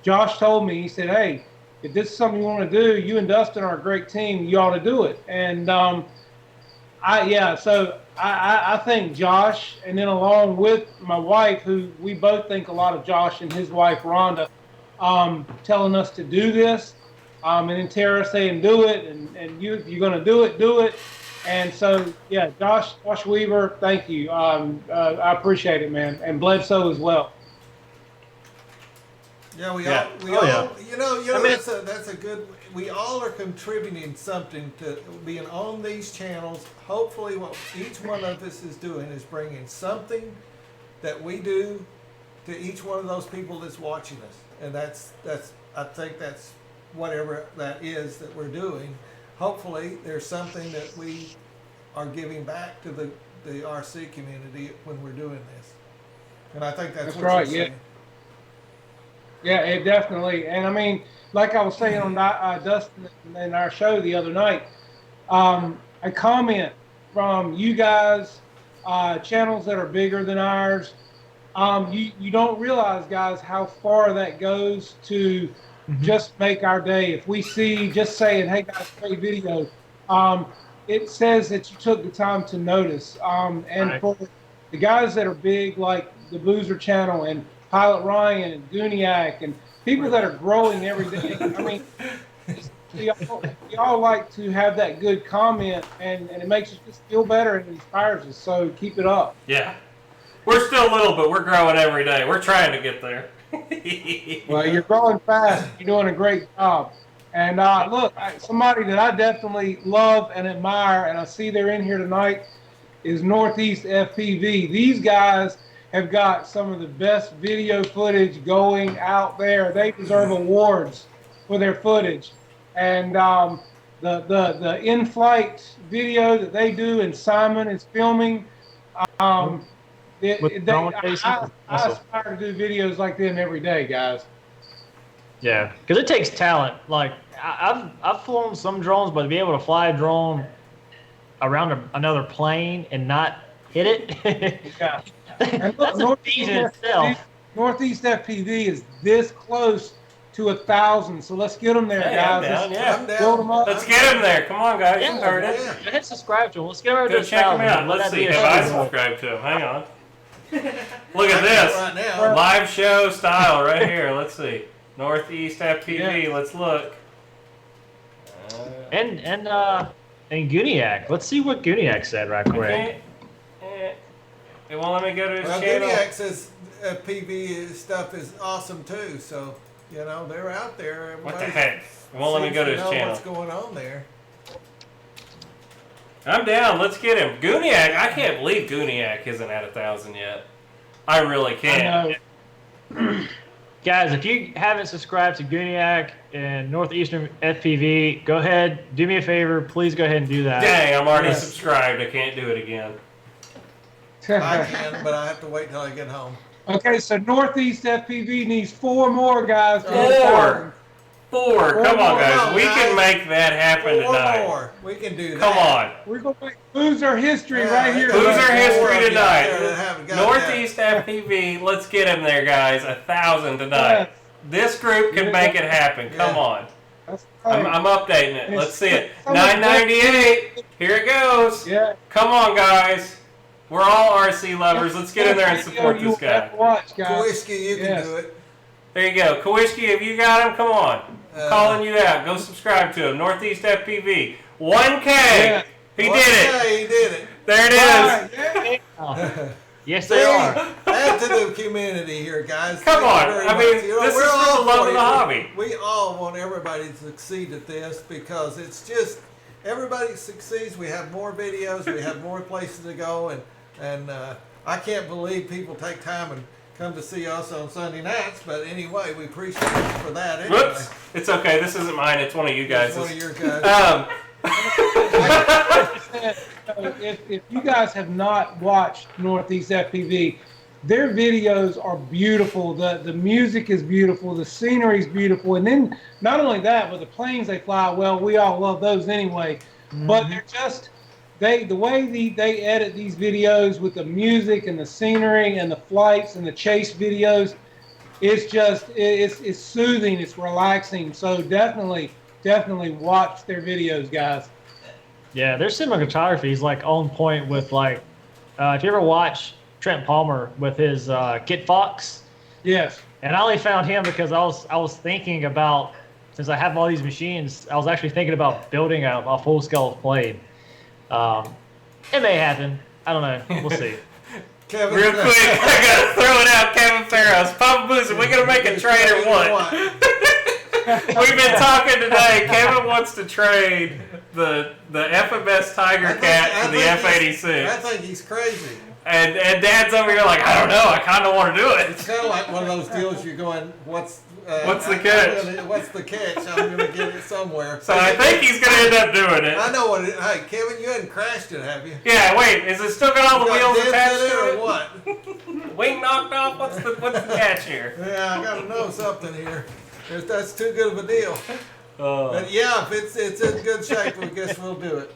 Josh told me, he said, "Hey, if this is something you want to do, you and Dustin are a great team. You ought to do it." And I think Josh, and then along with my wife, who we both think a lot of Josh and his wife Rhonda, telling us to do this, and then Tara saying do it, and if you're going to do it, do it. And so, yeah, Josh Weaver, thank you. I appreciate it, man, and Bledsoe as well. Yeah, we Yeah. all, I mean- that's a good. We all are contributing something to being on these channels. Hopefully, what each one of us is doing is bringing something that we do to each one of those people that's watching us, and that's I think that's whatever that is that we're doing. Hopefully, there's something that we are giving back to the RC community when we're doing this, and I think that's what right, you're yeah. saying. Yeah, it definitely. And I mean, like I was saying on Dustin in our show the other night, a comment from you guys, channels that are bigger than ours. You don't realize, guys, how far that goes to just make our day. If we see just saying, "Hey guys, great video," it says that you took the time to notice. And Right. for the guys that are big, like the Boozer channel and Pilot Ryan and Gooniac and people that are growing every day. I mean, y'all like to have that good comment, and it makes us just feel better and inspires us. So keep it up. yeah. We're still little, but we're growing every day. We're trying to get there. Well, you're growing fast. You're doing a great job. And look, somebody that I definitely love and admire, and I see they're in here tonight, is Northeast FPV. These guys have got some of the best video footage going out there. They deserve awards for their footage. And the in-flight video that they do, and Simon is filming, With drone chasing? I Awesome. aspire to do videos like them every day, guys. Yeah, because it takes talent. Like I've flown some drones, but to be able to fly a drone around another plane and not hit it, Yeah. And look, that's a feat in itself. Northeast FPV is this close to 1,000. So let's get them there, Hey, guys. I'm down, Let's yeah. I'm down. build them up. Let's get him there. Come on, guys. Yeah, You heard it. Yeah. Go ahead, subscribe to him. Let's get over Go to check him 1,000. out. Let Let's that see. be a Have I goal. subscribed to him? Hang on. Look at this. Right now. Live show style right here. Let's see. Northeast FPV. Yeah. Let's look. And Guniac. Let's see what Guniac said right quick. Okay. It won't let me go to his Well, channel. Guniac says PV stuff is awesome too. So they're out there. What the Everybody heck? It won't let me seems go to to his know channel. What's going on there? I'm down. Let's get him. Guniac. I can't believe Guniac isn't at 1,000 yet. I really can't. I know. Guys, if you haven't subscribed to Guniac and Northeastern FPV, go ahead, do me a favor, please go ahead and do that. Dang, I'm already Yes. subscribed. I can't do it again. I can, but I have to wait till I get home. Okay, so Northeast FPV needs 4 more guys. Four. Come on, more. guys. Come on, We can guys. make that happen Four tonight. more. We can do that. Come on. We're going to make Boozer history Yeah, right here. there's Boozer four history of you tonight. out there that haven't got Northeast FPV. Let's get him there, guys. 1,000 tonight. Yes. This group can Yeah. make it happen. Come Yeah. on. That's right. I'm updating it. Let's see it. So much 998. Here it goes. Yeah. Come on, guys. We're all RC lovers. Let's get in there and support You this have guy. to watch, guys. Kowalski, you can Yes. do it. There you go. Kowalski, if you got him, come on. Calling you out. Go subscribe to him. Northeast FPV. 1K. Yeah. He did it. Yeah, he did it. There it Right, is. yeah. Oh, yes, See, they are. add to the community here, guys. Come Thank on. you very I much. mean, this we're is for all the love for of you. the hobby. We all want everybody to succeed at this because it's just everybody succeeds. We have more videos. We have more places to go, and I can't believe people take time and come to see us on Sunday nights. But anyway, we appreciate you for that. Anyway, Whoops. It's okay. This isn't mine. It's one of you guys. it's one of your guys. If you guys have not watched Northeast FPV, their videos are beautiful. The music is beautiful. The scenery is beautiful. And then not only that, but the planes they fly, well, we all love those anyway. But they're just, the way they edit these videos with the music and the scenery and the flights and the chase videos, it's just, it's soothing. It's relaxing. So definitely watch their videos, guys. Yeah, their cinematography is like on point with like, if you ever watch Trent Palmer with his Kit Fox, Yes. and I only found him because I was thinking about, since I have all these machines, I was actually thinking about building a full scale plane. It may happen. I don't know. We'll see. Kevin, Real quick, I gotta throw it out. Kevin Farrows, Papa Boozer, we gonna make a trade or what? We've been talking today. Kevin wants to trade the FMS Tiger Cat to the I F-86, think he's crazy. and Dad's over here like, I don't know. I kind of want to do It's it. kind of like one of those deals you're going, what's the catch? What's the catch? I'm going to get it somewhere. So I think he's gonna end up doing I it. know what it, hey, Kevin, you hadn't crashed it, have you? Yeah. Wait, is it still got all the Got wheels dents attached in it to or it? what? Wing knocked off. What's the catch here? Yeah, I got to know something here. That's too good of a deal. But yeah, if it's in good shape, I guess we'll do it.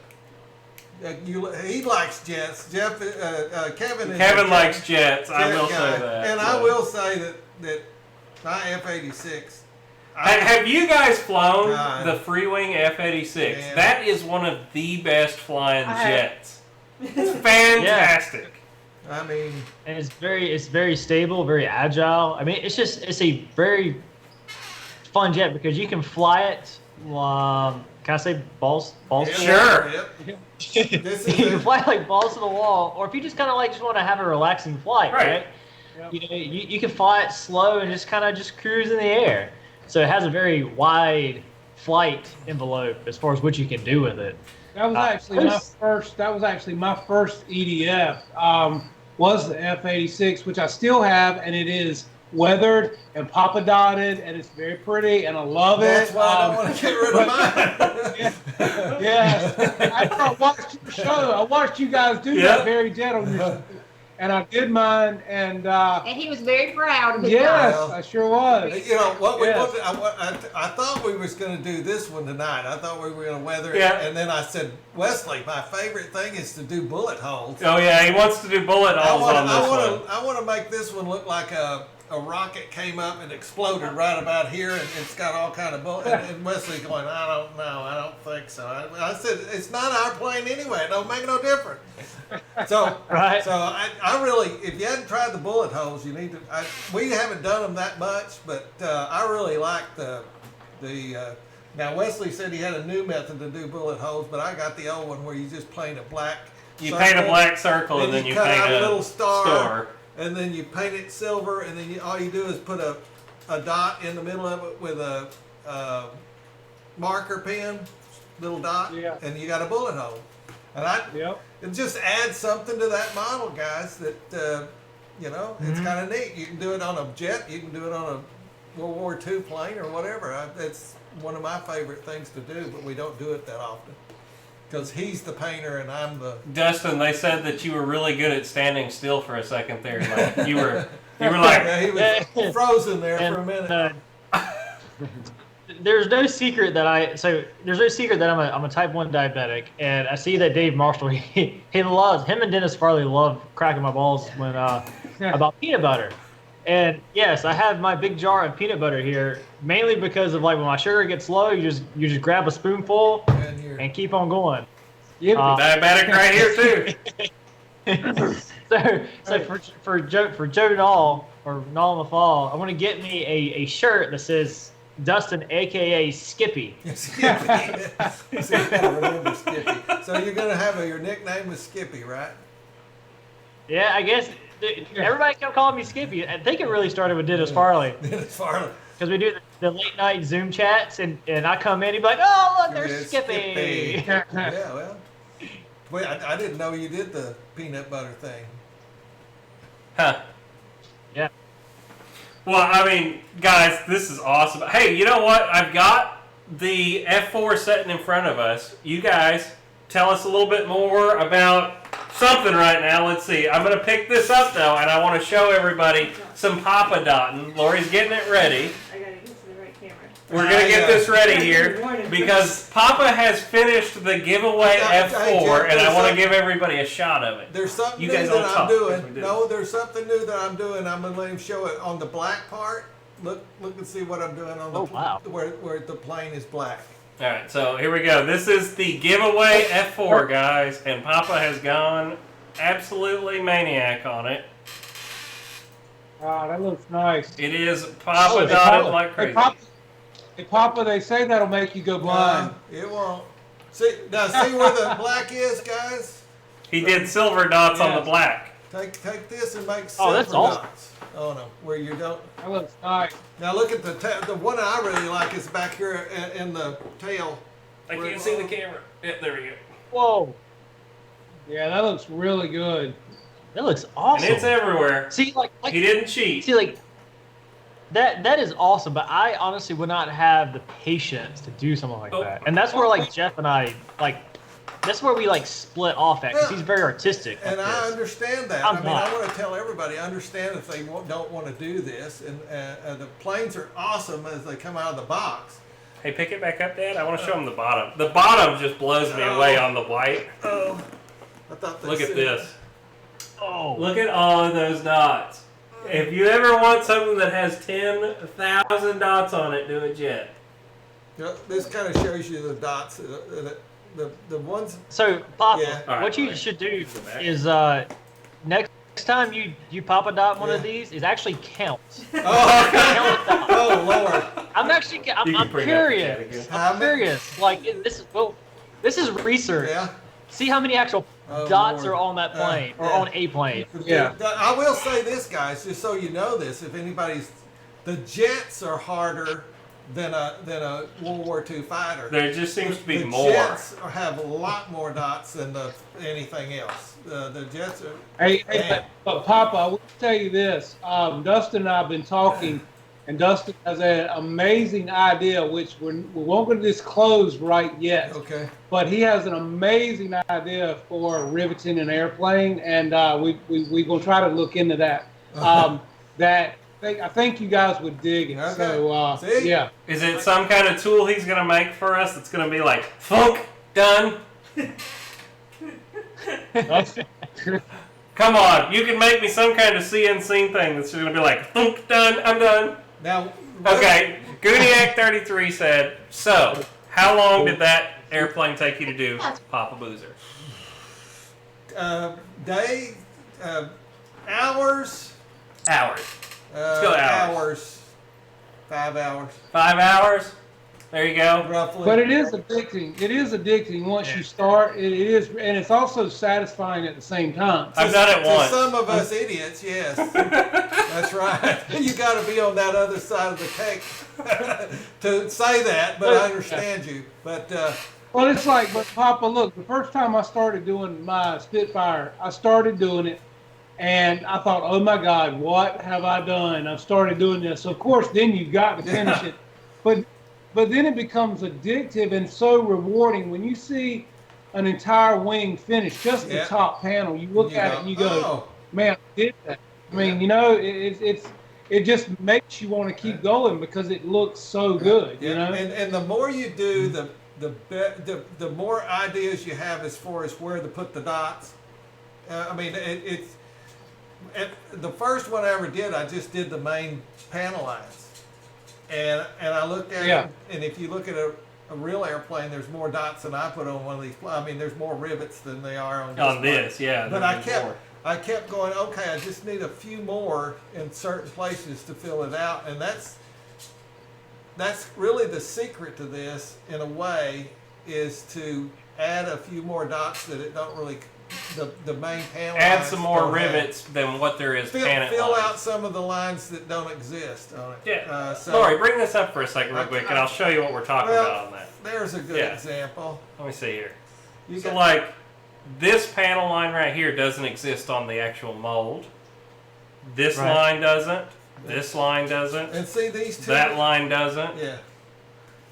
He likes jets. Kevin is Kevin a likes jets. I jet will guy. say that. And I will say that my F-86. Have you guys flown God. the Freewing F-86? Man. That is one of the best flying I have. jets. It's fantastic. I mean, And it's very stable, very agile. I mean, it's a very fun jet because you can fly it. Can I say balls? yeah, Sure. Yep. This is You can it. fly like balls to the wall, or if you just kind of like just want to have a relaxing flight, Right. right? You know, you can fly it slow and just kind of just cruise in the air. So it has a very wide flight envelope as far as what you can do with it. That was actually my first. That was actually my first EDF. Was the F-86, which I still have, and it is weathered and Papa dotted, and it's very pretty, and I love That's it. why I don't want to get rid of mine. Yes, I watched your show. I watched you guys do Yeah. that very jet on your show, and I did mine, and And he was very proud of his yes, Well, I sure was. You know what we Yes. wanted, I thought we was going to do this one tonight. I thought we were going to weather it, Yeah. and then I said, Wesley, my favorite thing is to do bullet holes. Oh yeah, he wants to do bullet holes on this one. I want to make this one look like a a rocket came up and exploded right about here, and it's got all kind of bullets. And Wesley going, I don't know, I don't think so. I said, it's not our plane anyway. It don't make no difference. So, Right. so I really, if you hadn't tried the bullet holes, you need to. We haven't done them that much, but I really like the. Now Wesley said he had a new method to do bullet holes, but I got the old one where you just paint a black. You circle, paint a black circle and then you cut paint out a little star. and then you paint it silver, and then all you do is put a dot in the middle of it with a marker pen, little dot, Yeah. and you got a bullet hole. And Yep. it just adds something to that model, guys. That it's kind of neat. You can do it on a jet. You can do it on a World War II plane or whatever. It's one of my favorite things to do, but we don't do it that often because he's the painter and I'm the. Dustin, they said that you were really good at standing still for a second there. Like you were like, Yeah, he was frozen there for a minute. There's no secret that I'm a type 1 diabetic, and I see that Dave Marshall him and Dennis Farley love cracking my balls when about peanut butter. And yes, I have my big jar of peanut butter here, mainly because of like when my sugar gets low, you just grab a spoonful and keep on going. diabetic right here too. For Joe Nall or Nall in the fall, I want to get me a shirt that says Dustin, aka Skippy. Skippy. So you gotta remember Skippy. So you're gonna have your nickname is Skippy, right? Yeah, I guess everybody kept calling me Skippy. I think it really started with Dennis Farley. Dennis Farley. Because we do the late night Zoom chats, and I come in, he'd be like, oh, look, there's It's Skippy. Yeah, well. Wait, I didn't know you did the peanut butter thing. Huh. Yeah. Well, I mean, guys, this is awesome. Hey, you know what? I've got the F4 sitting in front of us. You guys tell us a little bit more about something right now. Let's see. I'm going to pick this up, though, and I want to show everybody some Papa Dotting. Lori's getting it ready. I gotta get to the right camera. We're going to get this ready here because Papa has finished the giveaway F4, and I want to give everybody a shot of it. There's something You new guys that don't I'm talk, doing. because we do. No, there's something new that I'm doing. I'm gonna let him show it on the black part. Look and see what I'm doing on the wow. where the plane is black. All right, so here we go. This is the giveaway F4, guys, and Papa has gone absolutely maniac on it. Wow, that looks nice. It is Papa Hey, dotted Papa, like crazy. Hey, Papa, they say that'll make you go blind. It won't. See where the black is, guys. He did silver dots on Yeah. the black. Take this and make Oh, silver that's awesome. dots. Oh no, where you don't. That looks nice. Now look at the one I really like is back here in the tail. I can't see the camera. Yeah, there we go. Whoa, Yeah, that looks really good. that looks awesome. And it's everywhere. See, like He didn't cheat. see, like that is awesome. But I honestly would not have the patience to do something like Oh. that. And that's where like Jeff and I that's where we like split off at because he's very artistic. And like I this. understand that. I'm I not. want to tell everybody, I understand if they don't want to do this. And the planes are awesome as they come out of the box. Hey, pick it back up, Dad. I want to show him the bottom. The bottom just blows me away on the white. Oh, I thought they Look at said- this. Oh, Look at all of those dots. If you ever want something that has 10,000 dots on it, do a jet. You know, this kind of shows you the dots. The ones. so Papa, Yeah. All right, what you right. should do Go back. is next time you Papa dot one of Yeah. these is actually count. Oh, Count them. oh Lord. I'm actually You I'm can bring up the chat curious. again. I'm curious. Like this is research. Yeah. See how many actual Oh, dots Lord. are on that plane or yeah. on a plane. Yeah. I will say this, guys, just so you know this. If anybody's, the jets are harder than a World War II fighter. There just seems to be the more. Jets have a lot more dots than anything else. The jets are. Hey, Man. but Papa, I will tell you this. Dustin and I have been talking, and Dustin has an amazing idea, which we won't going to disclose right yet. Okay. But he has an amazing idea for riveting an airplane, and we're going to try to look into that. I think you guys would dig it. Okay. So, See? yeah. Is it some kind of tool he's going to make for us that's going to be like, funk, done? Come on, you can make me some kind of CNC thing that's going to be like, thunk, done, I'm done. Now, Okay, Gooniac 33 said, so, how long did that airplane take you to do, Papa Boozer? Day, hours. Hours. Let's go hours. Hours. 5 hours. 5 hours? There you go. Roughly. But it is addicting. It is addicting once you start. It is, and it's also satisfying at the same time. I've done it To once. some of us idiots, yes. That's right. You got to be on that other side of the cake to say that, but I understand you. But Well, it's like, but Papa, look, the first time I started doing my Spitfire, I started doing it, and I thought, oh my God, what have I done? I've started doing this. So of course, then you got to finish it. But then it becomes addictive and so rewarding when you see an entire wing finished, just the top panel. You look at it and you go, oh. man, I did that. I mean, you know, it just makes you want to keep going because it looks so good. You know, and the more you do, the more ideas you have as far as where to put the dots. I mean, it's the first one I ever did. I just did the main panel lines. And I looked at it, and if you look at a real airplane, there's more dots than I put on one of these. I mean, there's more rivets than they are on this. On this, yeah. But I kept going, okay, I just need a few more in certain places to fill it out. And that's really the secret to this, in a way, is to add a few more dots that it don't really, the main panel. Add some more rivets than what there is Fill lines. out some of the lines that don't exist on it. Yeah. Lori, bring this up for a second real quick, and I'll show you what we're talking about on that. There's a good example. Let me see here. So like, this panel line right here doesn't exist on the actual mold. This line doesn't. This line doesn't. And see these two? That line doesn't. Yeah.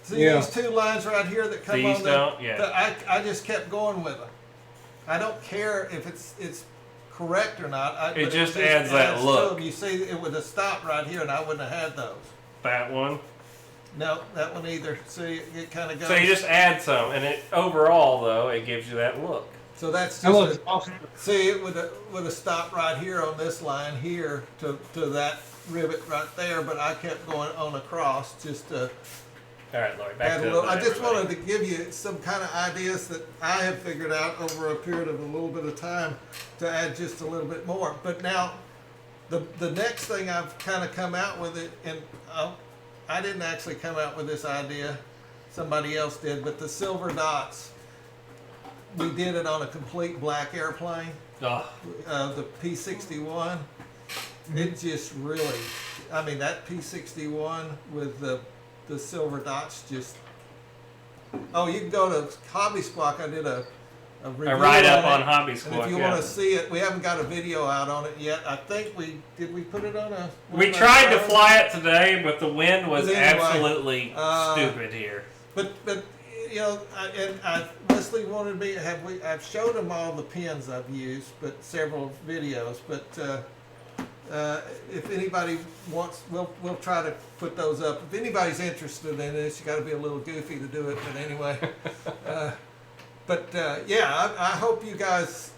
See these two lines right here that come These on don't, I just kept going with them. I don't care if it's correct or not. It just adds that look. You see, it would have stopped right here, and I wouldn't have had those. That one. No, that one either. See, it kind of goes. So you just add some, and it overall though it gives you that look. So that's that just looks awesome. see, it would have stopped right here on this line here to that rivet right there, but I kept going on across just to. All right, Lori, back Add to a little, I just everybody. wanted to give you some kind of ideas that I have figured out over a period of a little bit of time to add just a little bit more. But now, the next thing I've kind of come out with it, and I didn't actually come out with this idea, somebody else did, but the silver dots, we did it on a complete black airplane, the P-61. It just really, I mean, that P-61 with the silver dots just. Oh, you can go to Hobby Squawk. I did a review write up on on Hobby Squawk. And if you want to see it, we haven't got a video out on it yet. I think did we put it on a. We tried to fly it today, but the wind was But anyway, absolutely stupid here. But you know, Leslie wanted me. I've showed him all the pins I've used, but several videos. But if anybody wants, we'll try to put those up. If anybody's interested in this, you got to be a little goofy to do it. But anyway, yeah, I hope you guys,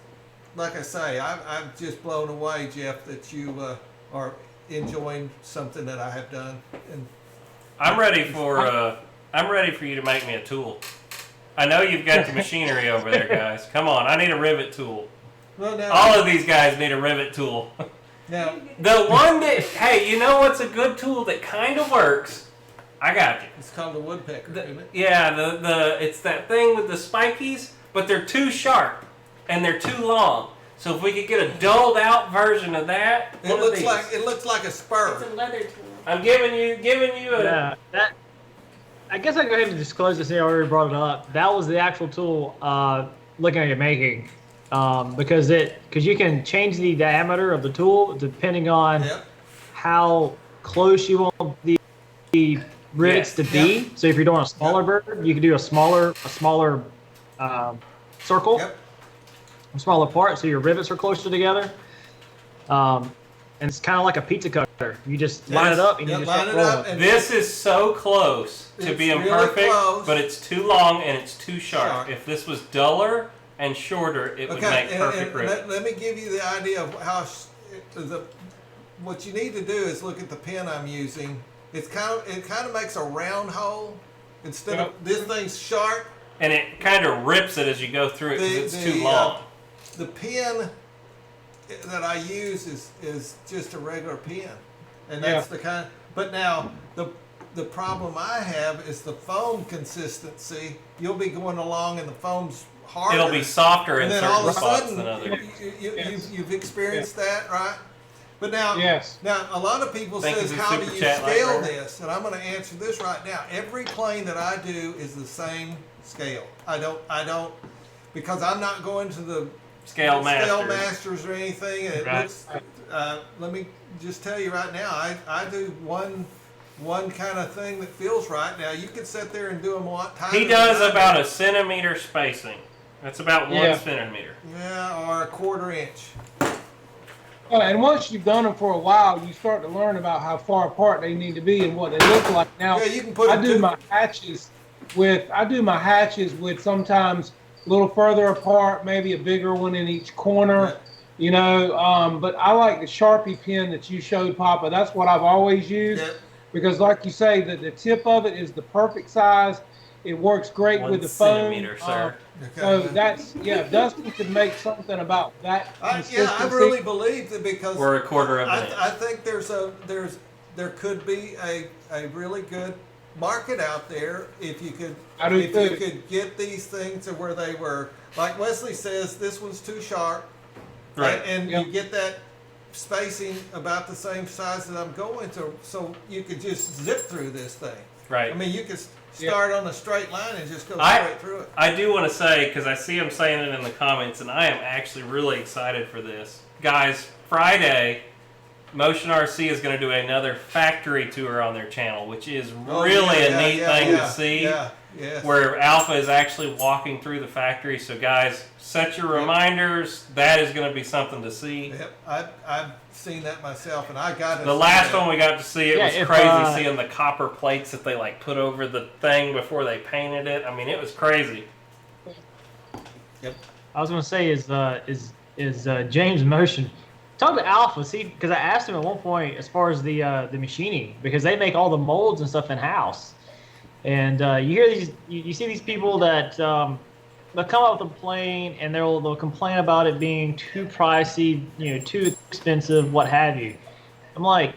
like I say, I'm just blown away, Jeff, that you are enjoying something that I have done. And I'm ready for you to make me a tool. I know you've got the machinery over there, guys. Come on, I need a rivet tool. well, now, All of these guys need a rivet tool. now The one that, hey, you know what's a good tool that kind of works? I got you. it's called a woodpecker, isn't it? Yeah, it's that thing with the spikies, but they're too sharp and they're too long. So if we could get a dulled out version of that, It looks like a spur. It's a leather tool. I'm giving you a. Yeah, that. I guess I can go ahead and disclose this here. I already brought it up. That was the actual tool. Looking at your making, because you can change the diameter of the tool depending on how close you want the rivets to be. Yep. So if you're doing a smaller bird, you can do a smaller circle, a smaller part, so your rivets are closer together. And it's kind of like a pizza cutter. You just line it up and you just line start it up rolling. and This is so close to It's being really perfect, close. but it's too long and it's too sharp. Sharp. If this was duller, and shorter, it would Okay, make and perfect ribbon. let me give you the idea of how what you need to do is look at the pen I'm using. It kind of makes a round hole instead of this thing's sharp. And it kind of rips it as you go through it because it's too long. The pen that I use is just a regular pen, and that's the kind. But now the problem I have is the foam consistency. You'll be going along and the foam's harder. It'll be softer in and then certain all of a spots sudden, than others. you've experienced that, right? But now, Yes. now a lot of people Thank says, you for how do Super you Chat, scale Lightbringer. this? And I'm going to answer this right now. Every plane that I do is the same scale. I don't, because I'm not going to the Scale masters or anything. And it Right. looks. Let me just tell you right now. I do one kind of thing that feels right. Now you could sit there and do them a lot tighter. He does about a centimeter spacing. That's about 1 centimeter. Yeah, or a 1/4 inch. And once you've done them for a while, you start to learn about how far apart they need to be and what they look like. Now, Yeah, you can put I them do two- my hatches with sometimes a little further apart, maybe a bigger one in each corner. You know, but I like the Sharpie pen that you showed, Papa. That's what I've always used. Yep. Because like you say, the tip of it is the perfect size. It works great 1 with the foam. centimeter, sir. So that's, Dustin could make something about that I consistency. really believe that because We're a 1/4 of an inch. I think there could be a really good market out there if you could you could get these things to where they were, like Wesley says, this one's too sharp, Right. and Yep. you get that spacing about the same size that I'm going to, so you could just zip through this thing. Right. I mean, you could start on a straight line and just go I- straight through it. I do want to say, because I see him saying it in the comments, and I am actually really excited for this. Guys, Friday, Motion RC is going to do another factory tour on their channel, which is really a neat thing to see. Yeah, yes. Where Alpha is actually walking through the factory. So, guys, set your reminders. That is going to be something to see. Yep, I've seen that myself, and I got it. The last one we got to see, it Yeah, was if, crazy seeing the copper plates that they like put over the thing before they painted it. I mean, it was crazy. I was gonna say is James Motion. Talk to Alpha, see, because I asked him at one point as far as the machining, because they make all the molds and stuff in house, and you hear these, you see these people that they'll come up with a plane and they'll complain about it being too pricey, too expensive, what have you. I'm like,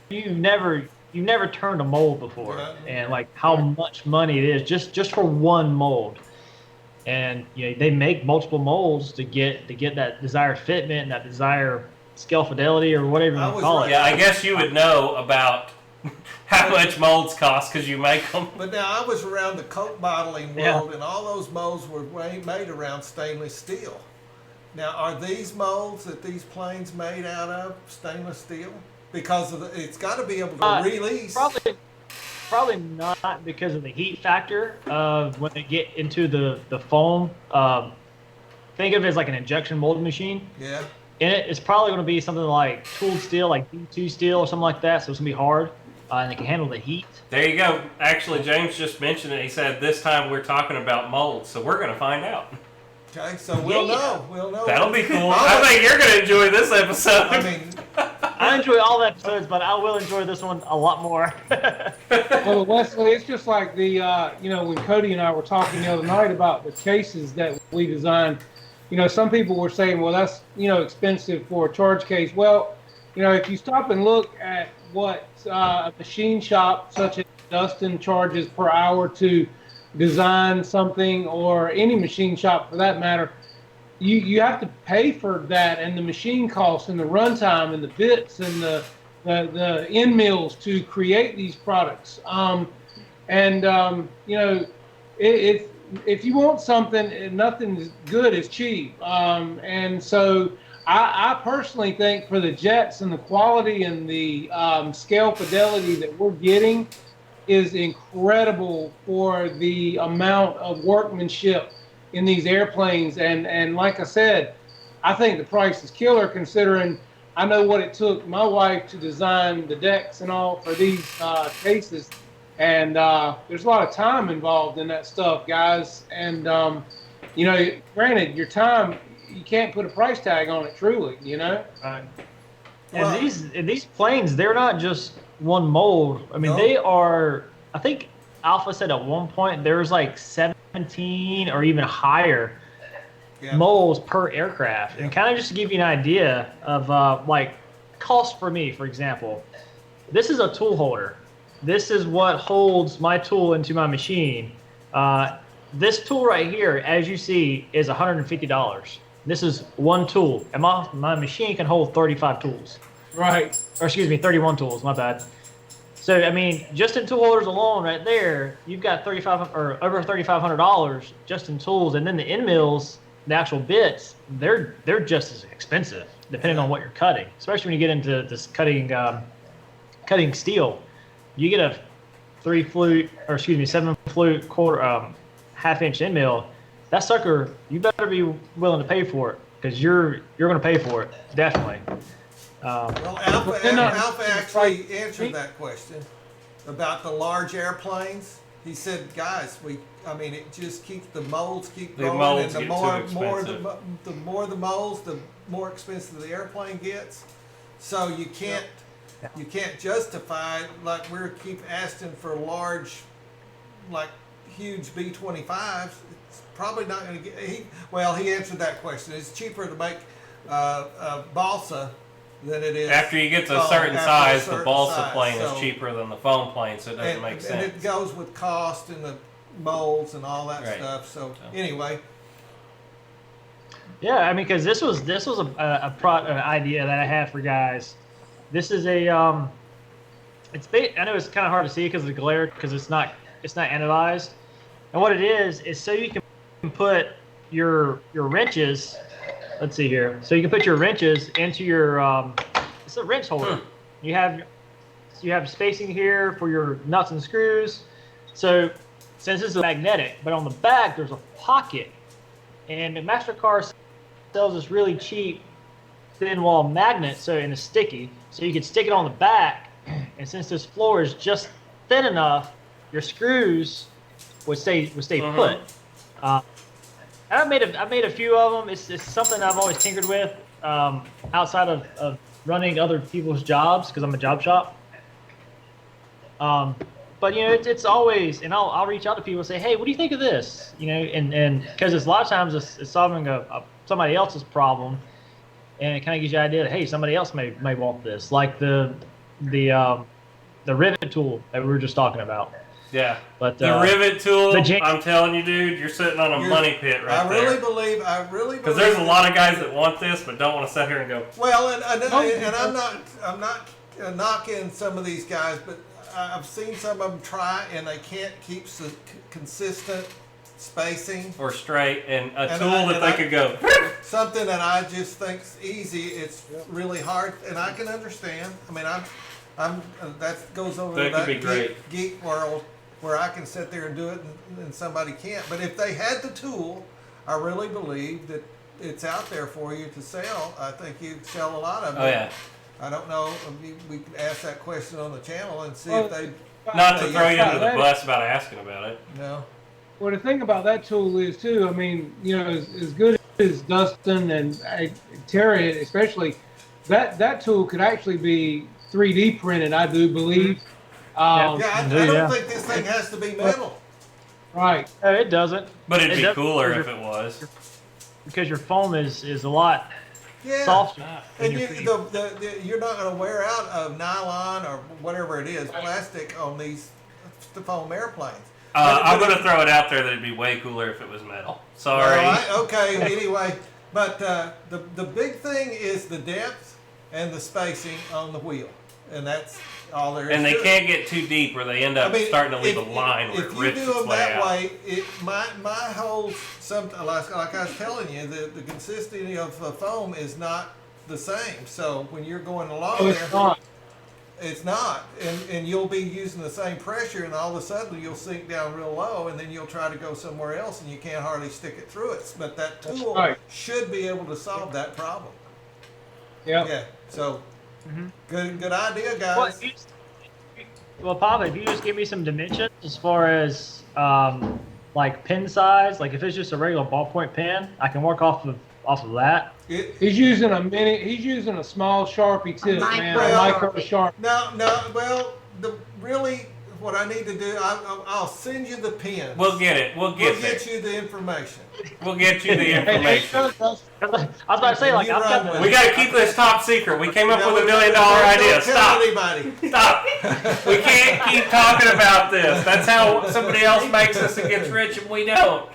you've never turned a mold before, and like how much money it is just for one mold. And they make multiple molds to get that desired fitment and that desired scale fidelity or whatever you want to call it. Yeah, I guess you would know about how much molds cost because you make them. But now I was around the Coke bottling world, and all those molds were made around stainless steel. Now, are these molds that these planes made out of stainless steel? Because it's got to be able to release. Probably not, because of the heat factor of when they get into the foam. Think of it as like an injection molding machine. Yeah. In it, it's probably going to be something like tooled steel, like D2 steel or something like that. So it's going to be hard, and it can handle the heat. There you go. Actually, James just mentioned it. He said this time we're talking about molds, so we're going to find out. Okay, so we'll know. We'll know. That'll be cool. I think you're going to enjoy this episode. I mean, I enjoy all the episodes, but I will enjoy this one a lot more. Well, Wesley, it's just like the, when Cody and I were talking the other night about the cases that we designed. Some people were saying, well, that's, expensive for a charge case. Well, if you stop and look at what a machine shop such as Dustin charges per hour to design something, or any machine shop for that matter, you have to pay for that, and the machine costs and the runtime and the bits and the end mills to create these products. If you want something, nothing good is cheap. And so I personally think for the jets and the quality and the scale fidelity that we're getting is incredible for the amount of workmanship in these airplanes. And like I said, I think the price is killer, considering I know what it took my wife to design the decks and all for these cases. And there's a lot of time involved in that stuff, guys. And you know, granted, your time, you can't put a price tag on it truly, you know? Well- And these planes, they're not just one mold. I mean, No. they are. I think Alpha said at one point there was like 17 or even higher Yeah. molds per aircraft. And kind of just to give you an idea of like cost for me, for example, this is a tool holder. This is what holds my tool into my machine. This tool right here, as you see, is $150. This is one tool, and my machine can hold 35 tools. Right. Or excuse me, 31 tools. My bad. So I mean, just in tool holders alone, right there, you've got over $3,500 just in tools, and then the end mills, the actual bits, they're just as expensive depending on what you're cutting. Especially when you get into this cutting steel, you get a 7 flute quarter half-inch end mill. That sucker, you better be willing to pay for it because you're going to pay for it definitely. Well, then, Alpha actually answered that question about the large airplanes. He said, guys, it just keeps the molds keep The growing, molds and the get too more expensive. the more the molds, the more expensive the airplane gets. So you can't justify, like we keep asking for large, like huge B-25s. It's probably not going to get. He answered that question. It's cheaper to make balsa than it is. After you get to a foam, certain after size, certain the balsa size. plane So- is cheaper than the foam plane, so it doesn't make and sense. it goes with cost and the molds and all that Right. stuff. So anyway, Yeah, I mean, because this was an idea that I had for guys. This is a I know it's kind of hard to see because of the glare because it's not anodized, and what it is so you can put your wrenches. Let's see here. So you can put your wrenches into your it's a wrench holder. You have spacing here for your nuts and screws. So since this is magnetic, but on the back there's a pocket, and MasterCard sells this really cheap thin wall magnet, and it's sticky, so you can stick it on the back, and since this floor is just thin enough, your screws would stay put. And I've made a few of them. It's something I've always tinkered with outside of running other people's jobs because I'm a job shop. But it's always, and I'll reach out to people and say, hey, what do you think of this? And because it's a lot of times it's solving somebody else's problem, and it kind of gives you an idea that hey, somebody else may want this, like the rivet tool that we were just talking about. Yeah, But the rivet tool, the I'm telling you, dude, you're sitting on a money pit right I there. really believe Because there's a lot of guys that want this but don't want to sit here and go, Well, and I'm not knocking some of these guys, but I've seen some of them try and they can't keep consistent spacing. or straight, and a And tool I- that and they I- could go, Something that I just think's easy. It's really hard, and I can understand. I mean, I'm that goes over That could be that great. geek world where I can sit there and do it and somebody can't. But if they had the tool, I really believe that it's out there for you to sell. I think you sell a lot of them. oh yeah. I don't know. We could ask that question on the channel and see Well, if they, Not to Yeah, throw you under the that- bus about asking about it. you know. Well, the thing about that tool is too. I mean, as good as Dustin and Terry, especially, that tool could actually be 3D printed. I do believe. Yeah, I don't Yeah. think this thing has to be metal. Right. it doesn't. But it'd It be does- cooler if it was. because your foam is a lot Yeah. softer. than And your you, feet. you're not going to wear out of nylon or whatever it is, plastic on these foam airplanes. I'm going to throw it out there that it'd be way cooler if it was metal. Sorry. Okay, anyway. But the big thing is the depth and the spacing on the wheel. And that's all there is And they to it. can't get too deep where they end up starting to leave a line where it if you rips do its them way that out. way, my whole like I was telling you, the consistency of the foam is not the same. So when you're going along Oh, there, it's not. it's not, and you'll be using the same pressure, and all of a sudden you'll sink down real low, and then you'll try to go somewhere else, and you can't hardly stick it through it. But that That's tool right. should be able to solve that problem. Yeah. Yeah. So Mhm. good idea, guys. Well, Papa, if you just give me some dimensions as far as like pen size. Like if it's just a regular ballpoint pen, I can work off of that. He's using a mini. He's using a small Sharpie tip, man. A micro micro Sharpie. No. Well, really, what I need to do, I'll send you the pen. We'll get it. We'll We'll get get you the information. We'll get you the information. I was about to say, like, You I've run got with the, We got to keep this top secret. We came up Yeah, with $1 we- million don't idea. tell Stop. anybody. Stop. We can't keep talking about this. That's how somebody else makes us and gets rich, and we don't.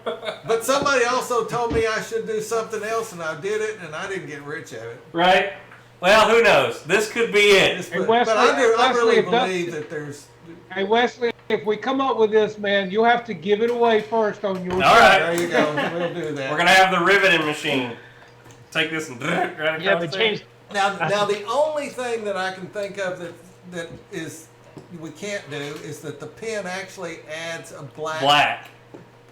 But somebody also told me I should do something else, and I did it, and I didn't get rich at it. Right? Well, who knows? This could be it. But, Wesley, I really if that- believe that there's. Hey Wesley, if we come up with this, man, you'll have to give it away first on your. All right. There you go. We'll do that. We're going to have the riveting machine. Take this and right across yeah, but there. James, Now the only thing that I can think of that is we can't do is that the pen actually adds a black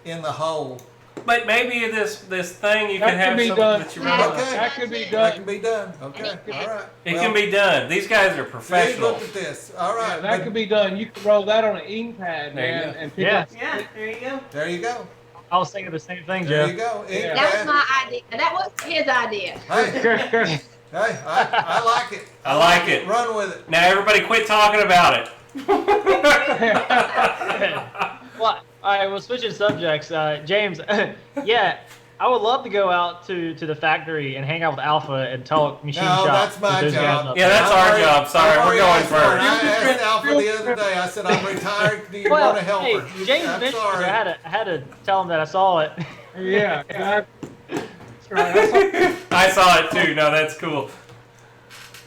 in the hole. But maybe this thing you That can have can be something done. that you Yeah. run. Okay. That could be That done. can be done. Okay. All right. It can be done. These guys are See, professional. look at this. All right. Yeah, that could be done. You can roll that on an ink pad, There you man, go. and pick Yeah. up. Yeah, there you go. There you go. I was thinking the same thing, There Jeff. you go. Ink Yeah. That pad. was my idea. That was his idea. Hey, I like it. I like it. Run with it. Now everybody quit talking about it. Well, all right, well, switching subjects, James. Yeah, I would love to go out to the factory and hang out with Alpha and talk machine No, shop. that's my with those guys job. up Yeah, there. that's our job. Sorry, I've we're already going asked for it. first. I asked Alpha the other day. I said, I'm retired. Do you Well, want to help hey, her? James I'm mentioned it. sorry. I had to tell him that I saw it. Yeah, exactly. That's right. That's I saw it too. No, that's cool.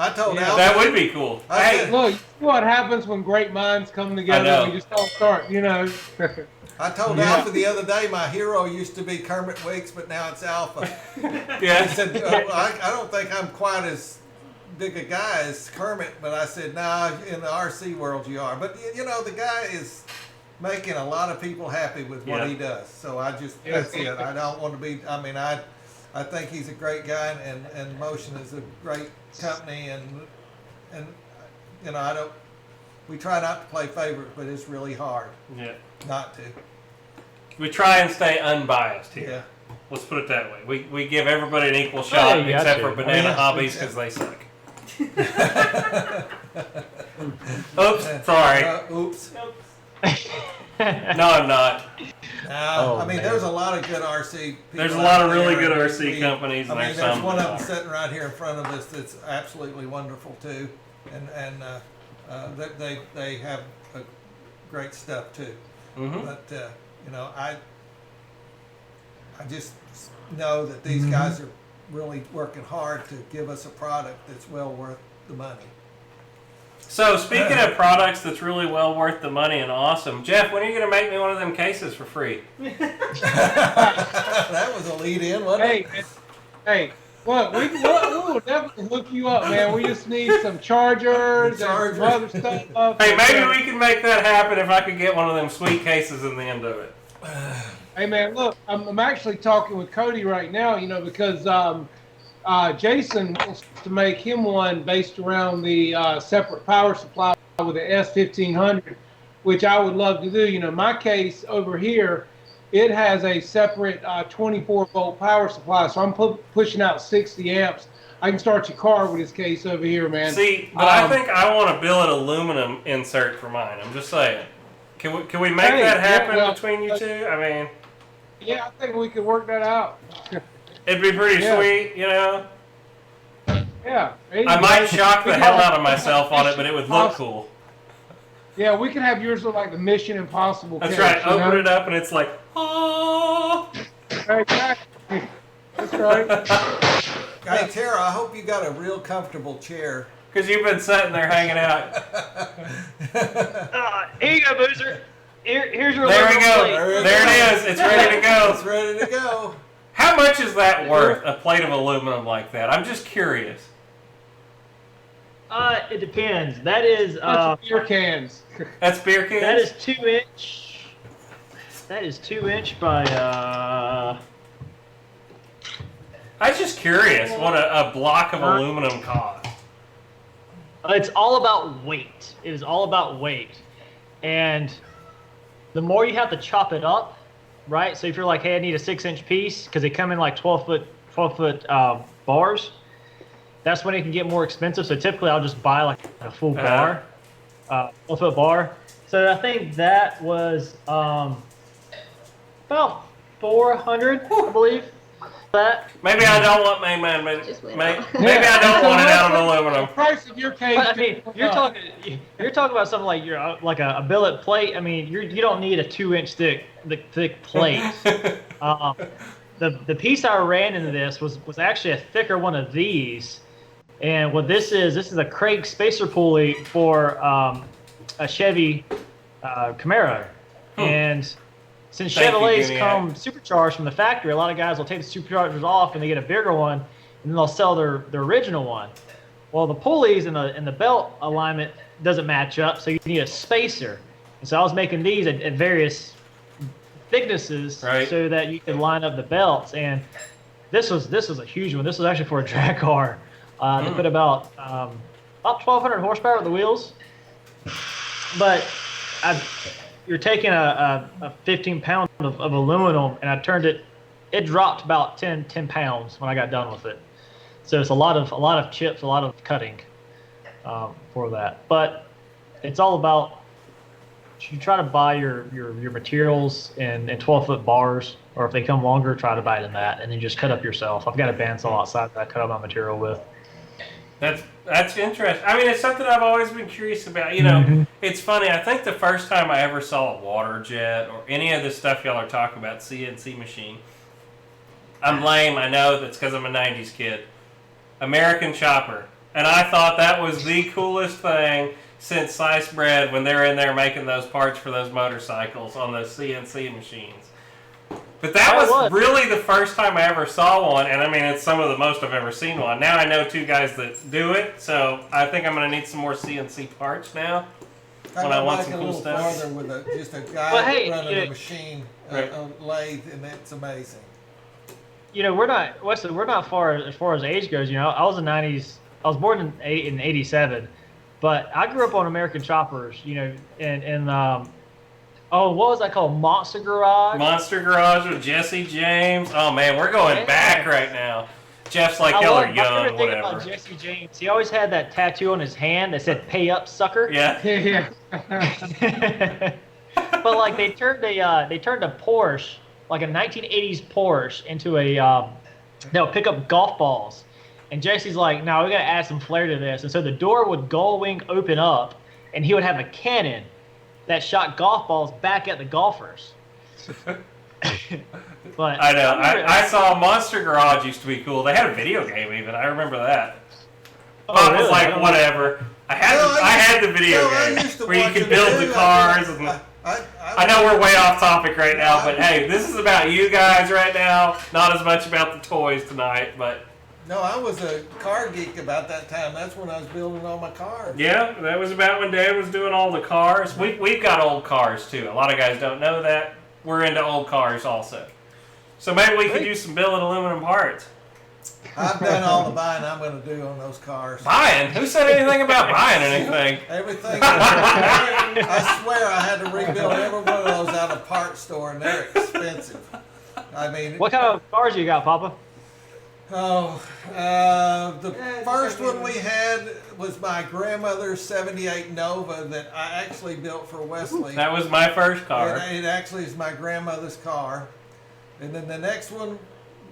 I told Yeah. Alpha. That would be cool. I Hey, said- Look, you see what happens when great minds come together? know. We just all start, you know. I told Yeah. Alpha the other day my hero used to be Kermit Weeks, but now it's Alpha. He yeah. said, I don't think I'm quite as big a guy as Kermit, but I said, nah, in the RC world you are. But, you know, the guy is making a lot of people happy with what Yeah. he does. So I just, Yeah. that's it. I don't want to be, I mean, I think he's a great guy, and Motion is a great company, and you know, we try not to play favorites, but it's really hard Yeah. not to. We try and stay unbiased here. Yeah. Let's put it that way. We give everybody an equal shot, you got except to. for banana Oh, yeah. hobbies because they suck. Oops, sorry. Oops. No, I'm not. No, Oh, I mean, man. there's a lot of good RC people. There's a lot of out really there, good and RC companies, and I mean, there's there's some one that of them aren't. sitting right here in front of us that's absolutely wonderful too, and they have great stuff too. Mm-hmm. But you know, I just know that these guys are really working hard to give us a product that's well worth the money. So speaking of products that's really well worth the money and awesome, Jeff, when are you going to make me one of them cases for free? That was a lead in, wasn't Hey, it? hey, look, we'll definitely hook you up, man. We just need some chargers and some other stuff. Hey, maybe we can make that happen if I could get one of them sweet cases in the end of it. Hey, man, look, I'm actually talking with Cody right now, you know, because Jason wants to make him one based around the separate power supply with the S1500, which I would love to do. You know, my case over here, it has a separate 24-volt power supply, so I'm pushing out 60 amps. I can start your car with this case over here, man. See, but I think I want a billet aluminum insert for mine. I'm just saying. Can we make Hey, that yeah, happen well, between you two? I mean, Yeah, I think we could work that out. it'd be pretty Yeah. sweet, you know? Yeah. I might shock the hell out of myself on it, but it would look cool. Yeah, we can have yours look like the Mission Impossible That's case, right. you know? Open it up and it's like, oh. Exactly. That's right. Hey Tara, I hope you got a real comfortable chair. Because you've been sitting there hanging out. Here you go, Boozer. Here's your There we aluminum go. plate. There it is. It's ready to It's go. ready to go. How much is that worth, a plate of aluminum like that? I'm just curious. It depends. That is Bunch of beer cans. That's beer cans? that is 2-inch. That is 2-inch by I was just curious what a block of aluminum costs. It's all about weight. It is all about weight. And the more you have to chop it up, right? So if you're like, hey, I need a 6-inch piece because they come in like 12 foot bars. That's when it can get more expensive. So typically, I'll just buy like a full bar, 12-foot bar. So I think that was about 400, I believe. That. Maybe I don't want maybe Just went maybe up. I don't want it out of The aluminum. price of your case. But I mean, you're talking about something like like a billet plate. I mean, you don't need a 2-inch thick plate. The piece I ran into this was actually a thicker one of these, and what this is a crank spacer pulley for a Chevy Camaro, and since Thank you, Chevrolets Guiniac. come supercharged from the factory, a lot of guys will take the superchargers off and they get a bigger one, and then they'll sell their original one. Well, the pulleys and the belt alignment doesn't match up, so you need a spacer. And so I was making these at various thicknesses Right. so that you could line up the belts. And this was a huge one. This was actually for a drag car. They put about 1,200 horsepower with the wheels. But you're taking a 15 pound of aluminum, and I turned it. It dropped about 10 pounds when I got done with it. So it's a lot of chips, a lot of cutting for that. But it's all about, you try to buy your materials in 12-foot bars, or if they come longer, try to buy it in that, and then just cut up yourself. I've got a bandsaw outside that I cut up my material with. That's interesting. I mean, it's something I've always been curious about. You know, It's funny. I think the first time I ever saw a water jet or any of the stuff y'all are talking about, CNC machine, I'm lame. I know that's because I'm a 90s kid. American Chopper. And I thought that was the coolest thing since sliced bread when they're in there making those parts for those motorcycles on those CNC machines. But that was really the first time I ever saw one, and I mean, it's some of the most I've ever seen one. Now I know 2 guys that do it, so I think I'm going to need some more CNC parts now. When I want some cool stuff. Farther with just a guy Well, hey, running a machine, Right. a lathe, and it's amazing. You know, we're not, Wesley, we're not far as far as age goes. You know, I was in the 90s. I was born in 87, but I grew up on American Choppers. You know, and what was that called? Monster Garage. Monster Garage with Jesse James. Oh man, we're going back right now. Jeff's like y'all are My young, favorite thing about whatever. Jesse James, he always had that tattoo on his hand that said "Pay up, sucker." Yeah. Yeah. But like they turned a Porsche, like a 1980s Porsche, into a they'll pick up golf balls. And Jesse's like, no, we gotta add some flair to this. And so the door would gull wing open up, and he would have a cannon that shot golf balls back at the golfers. But I know. I saw Monster Garage used to be cool. They had a video game even. I remember that. Bob was really? like, whatever. I had the video game where you could build the cars. And I know we're way off topic right now, but hey, this is about you guys right now. Not as much about the toys tonight, but No, I was a car geek about that time. That's when I was building all my cars. yeah, that was about when Dad was doing all the cars. We've got old cars too. A lot of guys don't know that. We're into old cars also. So maybe we could use some billet aluminum parts. I've done all the buying I'm going to do on those cars. Buying? Who said anything about buying anything? Everything. I swear I had to rebuild every one of those out of a parts store, and they're expensive. I mean, what kind of cars you got, Papa? the first one we had was my grandmother's '78 Nova that I actually built for Wesley. That was my first car. It actually is my grandmother's car. And then the next one,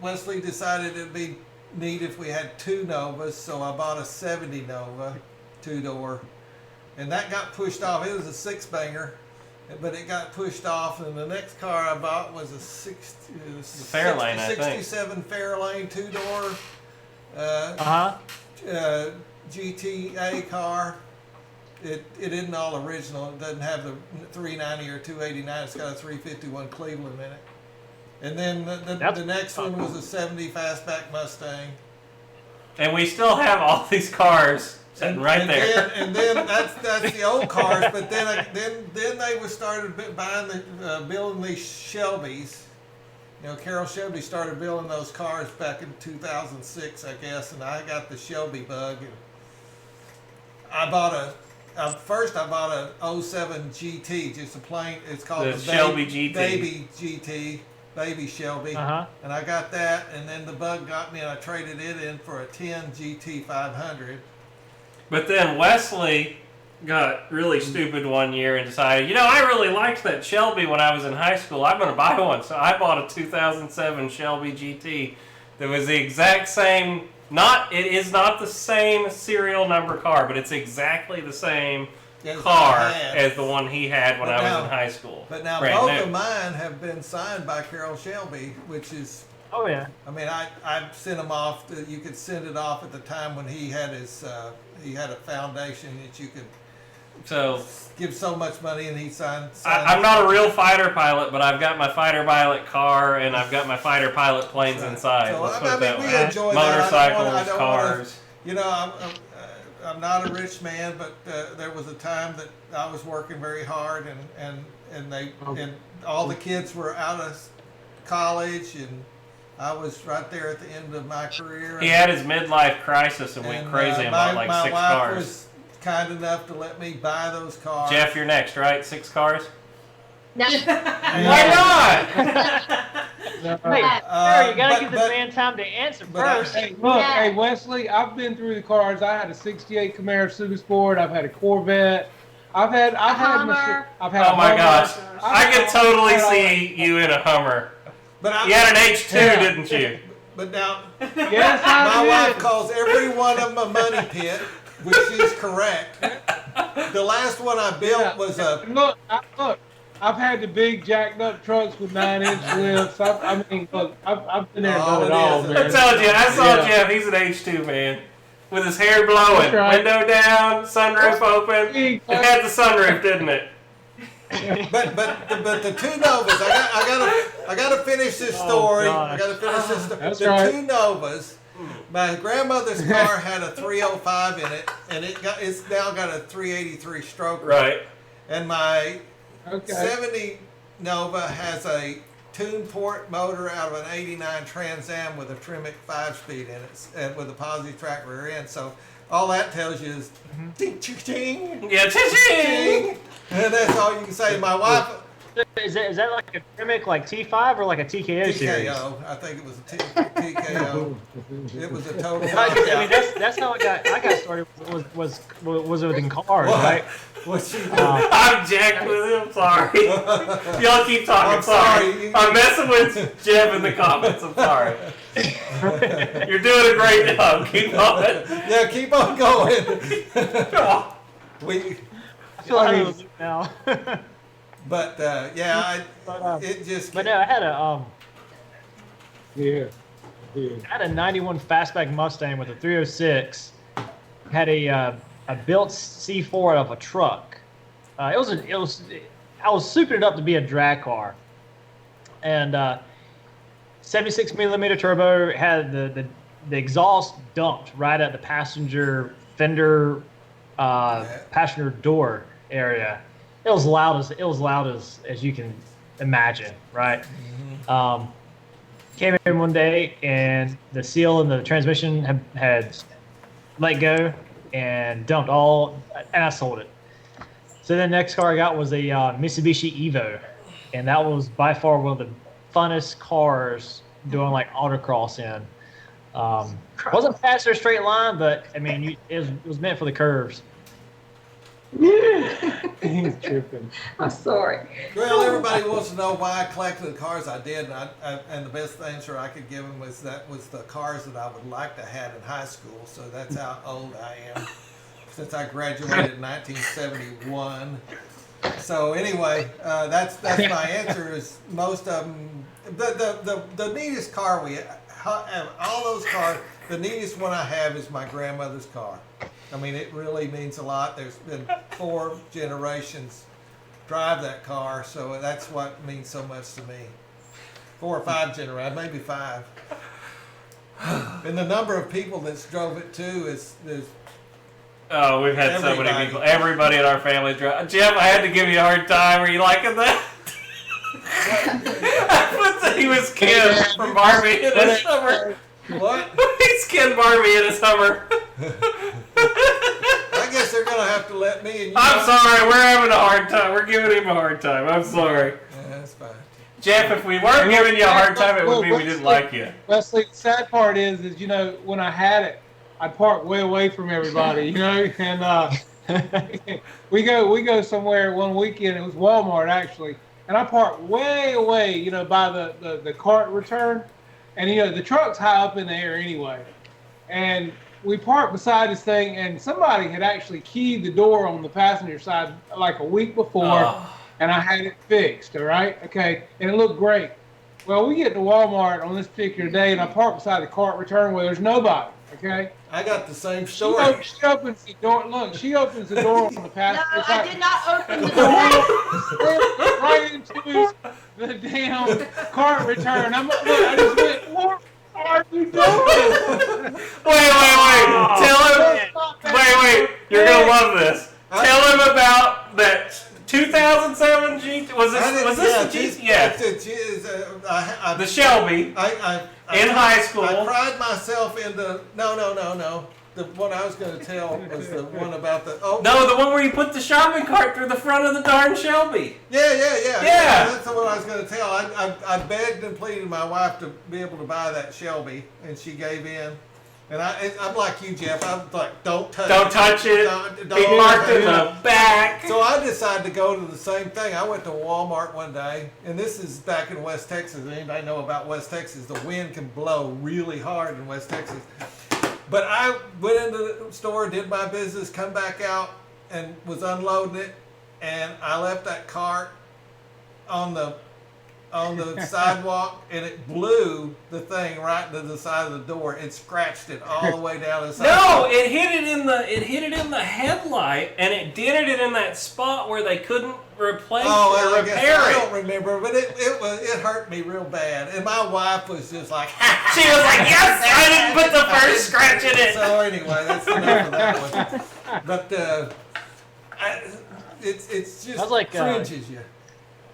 Wesley decided it'd be neat if we had 2 Novas, so I bought a '70 Nova, 2-door. And that got pushed off. It was a 6-banger, but it got pushed off. And the next car I bought was a Fairlane, I think. 67 Fairlane 2-door GTA car. It isn't all original. It doesn't have the 390 or 289. It's got a 351 Cleveland in it. And then the next one was a '70 Fastback Mustang. And we still have all these cars sitting right there. And then that's the old cars. But then they started building these Shelbys. You know, Carroll Shelby started building those cars back in 2006, I guess, and I got the Shelby bug. And I bought first I bought a '07 GT, just a plain. It's called The the Shelby GT. Baby GT, baby Shelby. Uh-huh. And I got that, and then the bug got me, and I traded it in for a 10 GT 500. But then Wesley got really stupid one year and decided, I really liked that Shelby when I was in high school. I'm going to buy one. So I bought a 2007 Shelby GT that was the exact same. It is not the same serial number car, but it's exactly the same car as the one he had when I was in high school. But now Brand both new. of mine have been signed by Carroll Shelby, which is. Oh yeah. I mean, I sent him off. You could send it off at the time when he had his. He had a foundation that you could give so much money, and he signed I'm not a real fighter pilot, but I've got my fighter pilot car, and I've got my fighter pilot planes inside. So, Let's put it that we way. enjoy Motorcycles, that. I don't cars. I'm not a rich man, but there was a time that I was working very hard, and all the kids were out of college, and I was right there at the end of my career. He had his midlife crisis and went crazy and bought like 6 My wife cars. was kind enough to let me buy those cars. Jeff, you're next, right? 6 cars? No. Why not? Hey, sir, you gotta give this but- man time to answer but I- first. Hey, look, Yeah. hey Wesley, I've been through the cars. I had a '68 Camaro Super Sport. I've had a Corvette. I've had Hummer. I've had. Oh a my Hummer. gosh. I I've could had- totally I've had all see you in a Hummer. But You had an H2, Yeah. didn't you? But now, that. Yes, I my wife did. calls every one of them a money pit, which she's correct. The last one I built was a. Look, I've had the big jacked up trucks with 9-inch lifts. I've been there and done it all, it is. man. I told you, I saw Yeah. Jeff, he's an H2 man. With his hair blowing, That's right. window down, sunroof open. It had the sunroof, didn't it? But the two Novas, I gotta finish this story. I gosh. gotta finish this story. That's The right. two Novas. My grandmother's car had a 305 in it, and it's now got a 383 stroke. Right. And my Okay. 70 Nova has a tune port motor out of an 89 Trans Am with a Tremec 5-speed in it, and with a positive track rear end. So all that tells you is ding, ching, ching, Yeah, ching! ching. And that's all you can say. My wife, Is that like a Tremec like T5 or like a TKO series? TKO, I think it was a TKO. It was a total I mean, knockout. that's how I got started. Was within cars, What? right? What she I'm jacked with him, I'm sorry. Y'all keep talking, I'm sorry. I'm messing with Jeff in the comments, I'm sorry. You're doing a great job, keep going. Yeah, keep on going. we, I feel out of the loop now. but it just. But no, I had a Yeah. I had a '91 Fastback Mustang with a 306. Had a built C4 out of a truck. I was souping it up to be a drag car, and 76 millimeter turbo, had the exhaust dumped right at the passenger fender, passenger door area. It was loud as you can imagine, right? Came in one day and the seal in the transmission had let go and dumped all, and I sold it. So the next car I got was a Mitsubishi Evo, and that was by far one of the funnest cars doing like autocross in. Wasn't fast or straight line, but I mean, it was meant for the curves. He's tripping. I'm sorry. Well, everybody wants to know why I collected the cars I did, and the best answer I could give them was that was the cars that I would like to have in high school. So that's how old I am, since I graduated in 1971. So anyway, that's my answer. Is most of them the neatest car we have, all those cars. The neatest one I have is my grandmother's car. I mean, it really means a lot. There's been 4 generations drive that car, so that's what means so much to me. 4 or 5 generations, maybe 5. And the number of people that's drove it too is Oh, we've had so many Everybody. people. Everybody in our family drive. Jeff, I had to give you a hard time. Are you liking that? I put that he was Ken from Barbie in the summer. what? He's Ken Barbie in the summer. I guess they're gonna gonna have to let me and you. I'm sorry, we're having a hard time. We're giving him a hard time. I'm sorry. Yeah, that's fine. Jeff, if we weren't giving you a hard time, it would be we didn't like you. Wesley, the sad part is when I had it, I parked way away from everybody, and we go somewhere one weekend. It was Walmart actually, and I parked way away, by the cart return, and the truck's high up in the air anyway, and we parked beside this thing, and somebody had actually keyed the door on the passenger side like a week before, and I had it fixed. All right, okay, and it looked great. Well, we get to Walmart on this particular day, and I park beside the cart return where there's nobody. Okay. I got the same story. She opens the door. Look, she opens the door on the passenger No, side. I did not open the door. Right into the damn cart return. I just went, what are you doing? Wait. Tell him. Wait. You're going to love this. Tell him about that 2007 GT. Was this the GT? Yeah. The Shelby. In high school. I pride myself in no. The one I was going to tell was the one about the No, the one where you put the shopping cart through the front of the darn Shelby. Yeah. That's the one I was going to tell. I begged and pleaded my wife to be able to buy that Shelby, and she gave in. And I'm like you, Jeff. I'm like, don't touch it. Don't be marked in the back. So I decided to go to the same thing. I went to Walmart one day, and this is back in West Texas. Anybody know about West Texas? The wind can blow really hard in West Texas. But I went into the store, did my business, come back out, and was unloading it, and I left that cart on the sidewalk, and it blew the thing right into the side of the door. It scratched it all the way down the side. No, it hit it in the headlight, and it did it in that spot where they couldn't replace or repair I it. don't remember, but it hurt me real bad, and my wife was just like, She was like, "Yes, I didn't put the first scratch in it." So anyway, that's enough of that one. But it's just cringes you.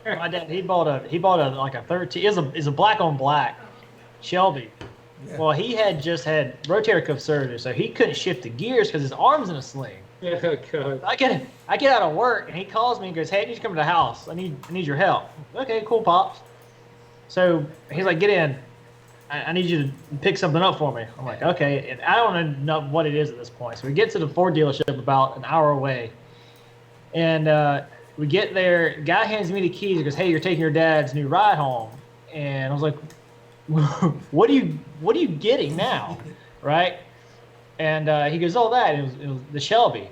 My dad, he bought a like a 13. Is a black on black Shelby. Yeah. Well, he had just had rotator cuff surgery, so he couldn't shift the gears because his arm's in a sling. Yeah, God. I get out of work, and he calls me and goes, "Hey, I need you to come to the house. I need your help." Okay, cool, pops. So he's like, "Get in. I need you to pick something up for me." I'm like, "Okay." And I don't know what it is at this point. So we get to the Ford dealership about an hour away, and we get there. Guy hands me the keys. He goes, "Hey, you're taking your dad's new ride home." And I was like, "What are you getting now?" Right? And he goes, "Oh, that." It was the Shelby.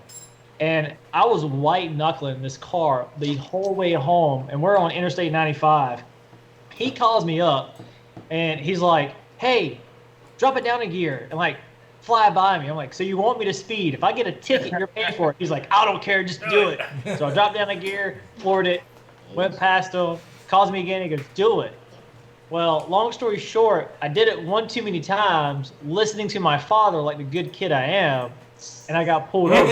And I was white knuckling this car the whole way home, and we're on Interstate 95. He calls me up, and he's like, "Hey, drop it down a gear," and like fly by me. I'm like, "So you want me to speed? If I get a ticket, you're paying for it." He's like, "I don't care, just do it." So I dropped down a gear, floored it, went past him, calls me again, he goes, "Do it." Well, long story short, I did it one too many times, listening to my father like the good kid I am, and I got pulled over.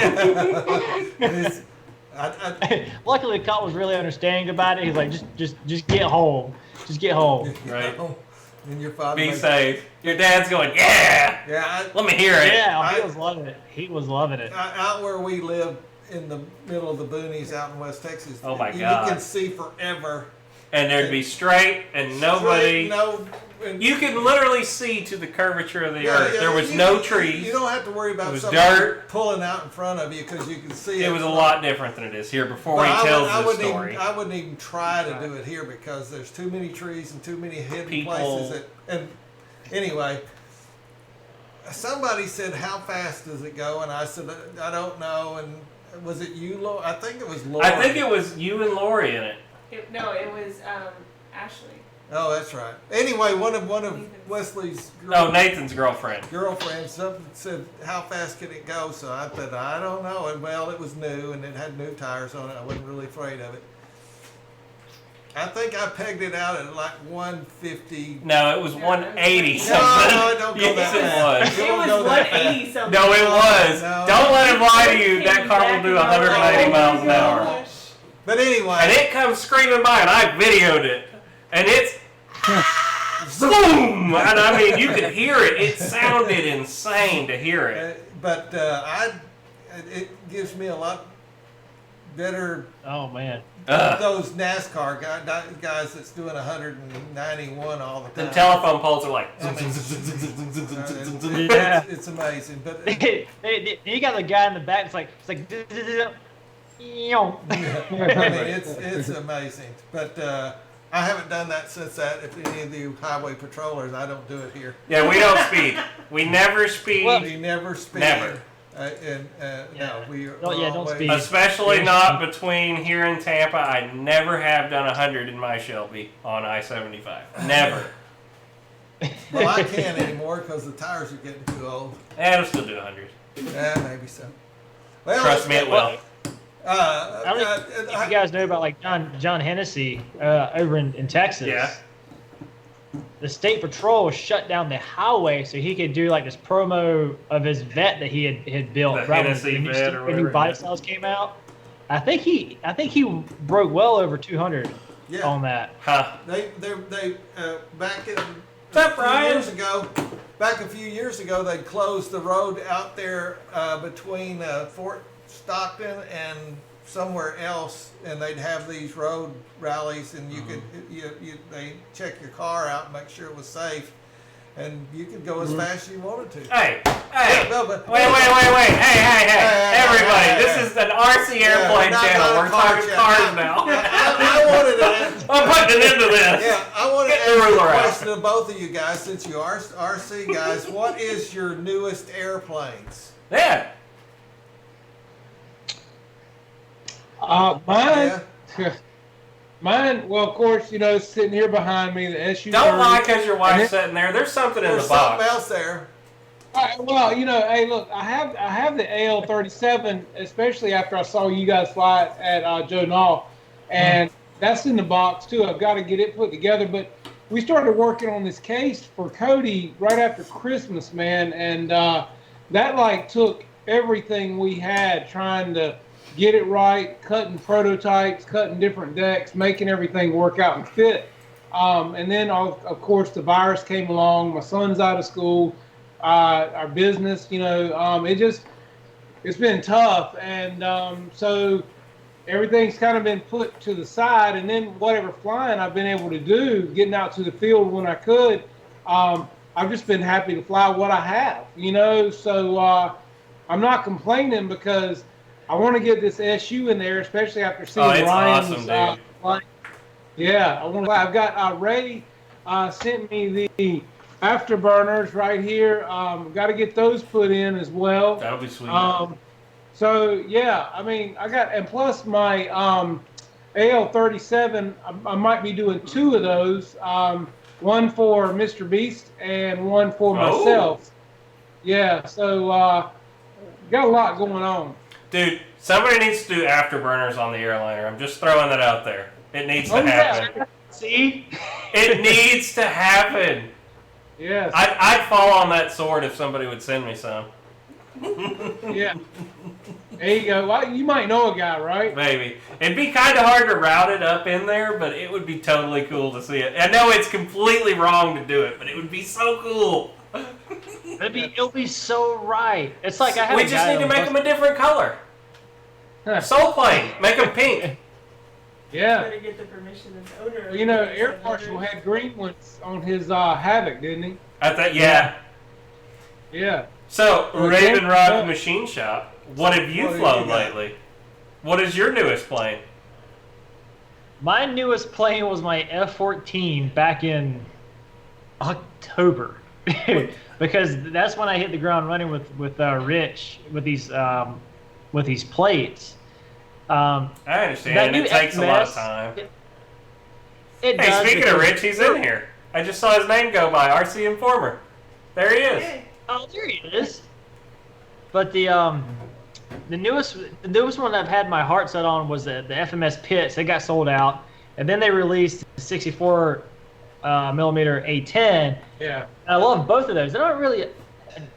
Luckily, the cop was really understanding about it. He's like, just get home. Just get home. Right. And your father Be safe. Your dad's going, "Yeah. Yeah. Let me hear it." Yeah, he was loving it. He was loving it. Out where we live in the middle of the boonies out in West Texas. Oh my God. You can see forever. And there'd be straight and nobody. And you could literally see to the curvature of the earth. There was no trees. You don't have to worry about something dirt pulling out in front of you because you can see it. It was a lot different than it is here before he tells the story. I wouldn't even try to do it here because there's too many trees and too many hidden places. And anyway, somebody said, "How fast does it go?" And I said, "I don't know." And was it you, Lori? I think it was Lori. I think it was you and Lori in it. No, it was Ashley. Oh, that's right. Anyway, one of Wesley's Nathan's girlfriend said, "How fast can it go?" So I said, "I don't know." And well, it was new and it had new tires on it. I wasn't really afraid of it. I think I pegged it out at like 150. No, it was 180 something. No, don't go that fast. It was 180 something. No, it was. No. Don't let him lie to you. That car will do 180 miles an hour. But anyway. And it comes screaming by, and I videoed it. And it's boom! And I mean, you could hear it. It sounded insane to hear it. But it gives me a lot better. Oh man. Those NASCAR guys that's doing 191 all the time. The telephone poles are like. I mean, Yeah. it's amazing, but You got the guy in the back. It's like. I mean, it's amazing. But I haven't done that since that. If any of you highway patrollers, I don't do it here. Yeah, we don't speed. We never speed. We never speed. Never. No, we are Don't always- speed. Especially not between here and Tampa. I never have done 100 in my Shelby on I-75. Never. Well, I can't anymore because the tires are getting too old. And I'll still do 100. Yeah, maybe so. Well, Trust me, it will. I don't know if you guys know about like John Hennessy over in Texas. Yeah. The state patrol shut down the highway so he could do like this promo of his vet that he had built. The right Hennessy when vet or the new whatever, bike yeah. styles came out. I think he broke well over 200 yeah. on that. Huh. They back in What's up, Brian? Back a few years ago, they closed the road out there between Fort Stockton and somewhere else, and they'd have these road rallies, and you could they check your car out and make sure it was safe, and you could go as fast as you wanted to. Hey, Yeah, no, but- wait. Hey, everybody, hey, this is an RC airplane not channel. a We're car talking channel. cars now. I wanted to. I'm putting an end to this. Yeah, I want to Get the ask ruler a out. question to both of you guys, since you are RC guys. What is your newest airplanes? Yeah. Mine, well, of course, sitting here behind me, the SU. Don't lie because your wife's sitting there. There's something in There's the something box. else there. Well, hey, look, I have the AL-37, especially after I saw you guys fly it at Joe Nall, and that's in the box too. I've got to get it put together, but we started working on this case for Cody right after Christmas, man, and that like took everything we had trying to get it right, cutting prototypes, cutting different decks, making everything work out and fit. And then, of course, the virus came along. My son's out of school. Our business, it's been tough. And so everything's kind of been put to the side. And then whatever flying I've been able to do, getting out to the field when I could, I've just been happy to fly what I have, So I'm not complaining because I want to get this SU in there, especially after seeing it's Ryan's. awesome, dude. Flight. Yeah, I've got Ray sent me the afterburners right here. Got to get those put in as well. That'll be sweet. So yeah, I mean, and plus my AL-37, I might be doing 2 of those. One for Mr. Beast and one for myself. Yeah, so got a lot going on. Dude, somebody needs to do afterburners on the airliner. I'm just throwing that out there. It needs to happen. Yeah. See? It needs to happen. Yes. I'd fall on that sword if somebody would send me some. Yeah. There you go. Well, you might know a guy, right? Maybe. It'd be kind of hard to route it up in there, but it would be totally cool to see it. I know it's completely wrong to do it, but it would be so cool. It'll be so right. It's like I have We a just guy need to on make them a different color. Soul plane. Make them pink. Yeah. Better get the permission of the owner. Well, Air Marshal had green ones on his Havoc, didn't he? I thought, yeah. Yeah. So, Well, Raven yeah. Rock Machine Shop, what have you What have flown you got? lately? What is your newest plane? My newest plane was my F-14 back in October, because that's when I hit the ground running with Rich with these plates. I understand, That and it new takes a lot of FMS, time. It Hey, does speaking of because- Rich, he's in here. I just saw his name go by, RC Informer. There he is. Hey, Oh, there he is. But the newest one I've had my heart set on was the FMS Pits. They got sold out, and then they released the 64 millimeter A10. Yeah. I love both of those. I'm not really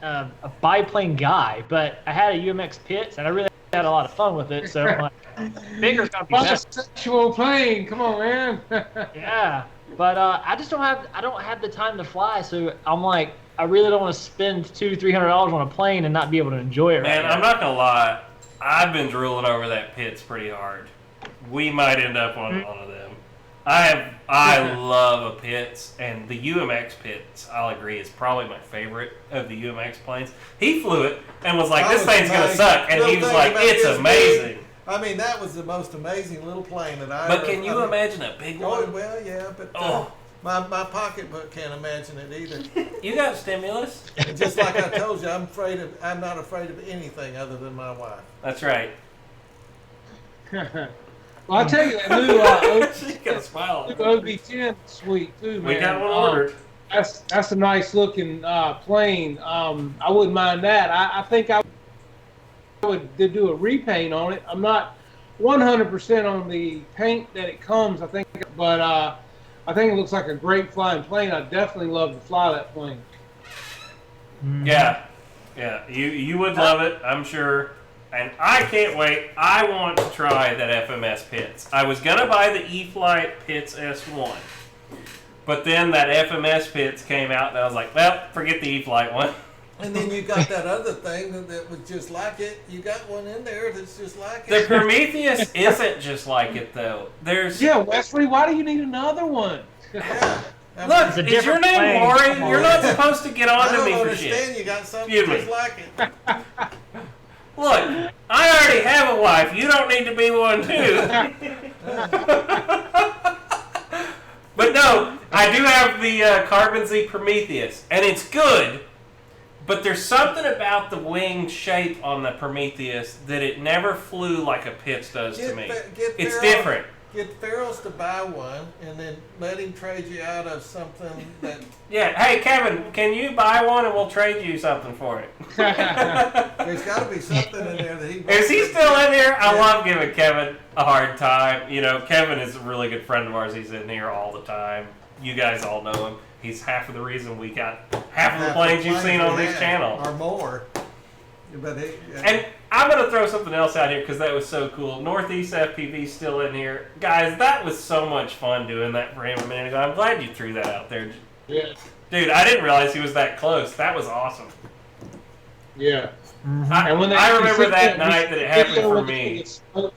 a biplane guy, but I had a UMX Pits, and I really had a lot of fun with it. So I'm like, bigger's gonna be better. Sexual plane. Come on, man. Yeah, but I don't have the time to fly, so I'm like, I really don't want to spend $200-300 on a plane and not be able to enjoy it. Man, right I'm now. not gonna lie. I've been drooling over that Pitts pretty hard. We might end up on one of them. I love a Pitts, and the UMX Pitts, I'll agree, is probably my favorite of the UMX planes. He flew it and was like, this thing's going to suck, and he was like, it's amazing. I mean, that was the most amazing little plane that I But can you imagine a big one? Oh, well, yeah, but my pocketbook can't imagine it either. You got stimulus? Just like I told you, I'm not afraid of anything other than my wife. That's right. Well, I'll tell you, that She's got a smile. new OB-10 suite too, man. We got one ordered. That's a nice looking plane. I wouldn't mind that. I think I would do a repaint on it. I'm not 100% on the paint that it comes, but I think it looks like a great flying plane. I'd definitely love to fly that plane. Yeah. You would love it, I'm sure. And I can't wait. I want to try that FMS Pitts. I was going to buy the E-Flight Pitts S1. But then that FMS Pitts came out, and I was like, well, forget the E-Flight one. And then you got that other thing that was just like it. You got one in there that's just like The it. Prometheus isn't just like it, though. Yeah, Wesley, why do you need another one? Yeah. Look, It's a is your different name plane. Lori? Come on. You're not supposed to get on I to me don't for understand. shit. You got something Excuse just me. like it. Look, I already have a wife. You don't need to be one, too. But no, I do have the Carbon Z Prometheus, and it's good. But there's something about the wing shape on the Prometheus that it never flew like a Pitts does to me. It's different. Get Farrell's to buy one, and then let him trade you out of something that. Yeah, hey Kevin, can you buy one and we'll trade you something for it? There's got to be something in there that he. Is he still in here? I love giving Kevin a hard time. You know, Kevin is a really good friend of ours. He's in here all the time. You guys all know him. He's half of the reason we got half of the planes you've seen on this channel. Or more. But And I'm going to throw something else out here because that was so cool. Northeast FPV's still in here. Guys, that was so much fun doing that for him a minute ago. I'm glad you threw that out there. Yeah. Dude, I didn't realize he was that close. That was awesome. Yeah. I And when they remember that said night that it happened video for with the me. explode-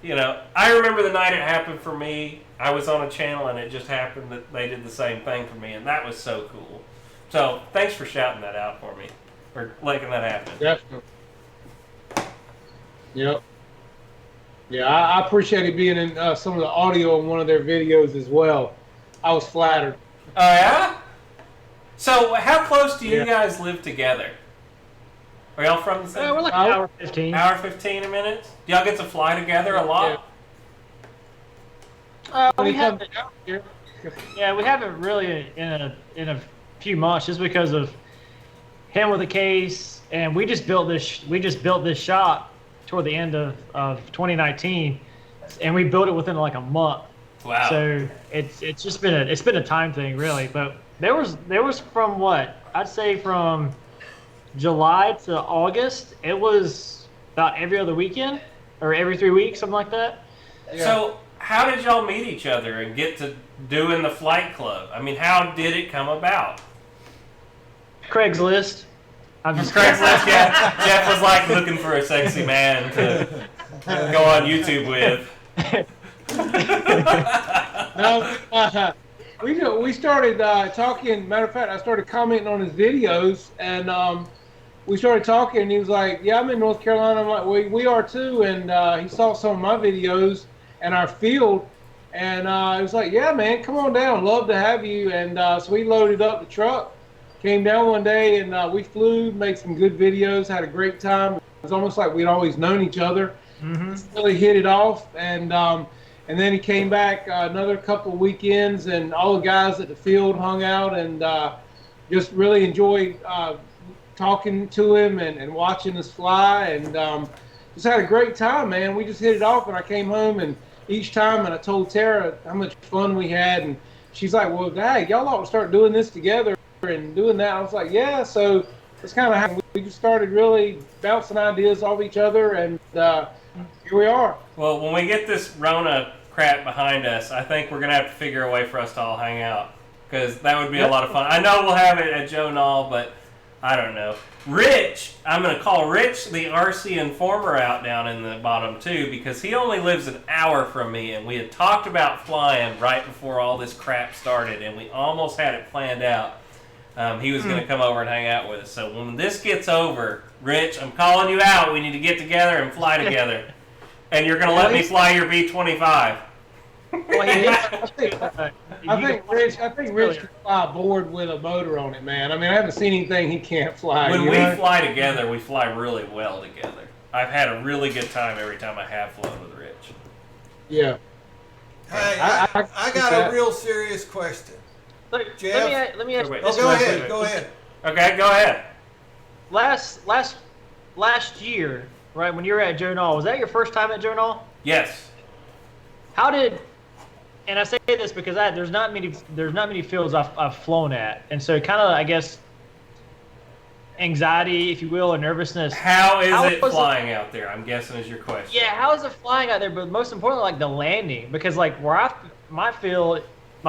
You know, I remember the night it happened for me. I was on a channel and it just happened that they did the same thing for me, and that was so cool. So, thanks for shouting that out for me, or making that happen. Definitely. Yep. Yeah, I appreciated being in some of the audio in one of their videos as well. I was flattered. Oh, yeah? So, how close do you Yeah. guys live together? Are y'all from the same? We're like an hour 15. Hour 15 a minute? Do y'all get to fly together a lot? When We he comes haven't, out here, yeah, we haven't really in a few months just because of him with the case, and we just built this shop toward the end of 2019, and we built it within like a month. Wow. So it's just been a time thing really, but there was from what I'd say from July to August, it was about every other weekend or every 3 weeks, something like that. Yeah. So, how did y'all meet each other and get to doing the flight club? I mean, how did it come about? Craigslist. I'm just Craigslist, yeah. Jeff was like looking for a sexy man to go on YouTube with. No, we started talking. Matter of fact, I started commenting on his videos, and we started talking. And he was like, "Yeah, I'm in North Carolina." I'm like, "We are too." And he saw some of my videos and our field, and he was like, "Yeah, man, come on down. Love to have you." And so we loaded up the truck, came down one day, and we flew, made some good videos, had a great time. It was almost like we'd always known each other. Really hit it off, and then he came back another couple of weekends, and all the guys at the field hung out, and just really enjoyed talking to him and watching us fly, and just had a great time, man. We just hit it off, and I came home, and each time, and I told Tara how much fun we had, and she's like, "Well, hey, y'all ought to start doing this together and doing that." I was like, "Yeah." So it's kind of how we just started really bouncing ideas off each other, and here we are. Well, when we get this Rona crap behind us, I think we're going to have to figure a way for us to all hang out. Because that would be a lot of fun. I know we'll have it at Joe Nall, but I don't know. Rich, I'm going to call Rich the RC Informer out down in the bottom too, because he only lives an hour from me, and we had talked about flying right before all this crap started, and we almost had it planned out. He was going to come over and hang out with us. So when this gets over, Rich, I'm calling you out. We need to get together and fly together. And you're going to let me fly your B-25. Well, I think Rich can fly a board with a motor on it, man. I mean, I haven't seen anything he can't fly. When we fly together, we fly really well together. I've had a really good time every time I have flown with Rich. Yeah. Hey, I I got a real serious question. Look, Jeff? let me ask Wait, this Go question. ahead. Go ahead. Okay, go ahead. Last year, right, when you were at Joe Knoll, was that your first time at Joe Knoll? Yes. How did, and I say this because there's not many fields I've flown at, and so kind of, I guess, anxiety, if you will, or nervousness. How is it was flying out there? I'm guessing is your question. Yeah, how is it flying out there? But most importantly, like the landing, because like my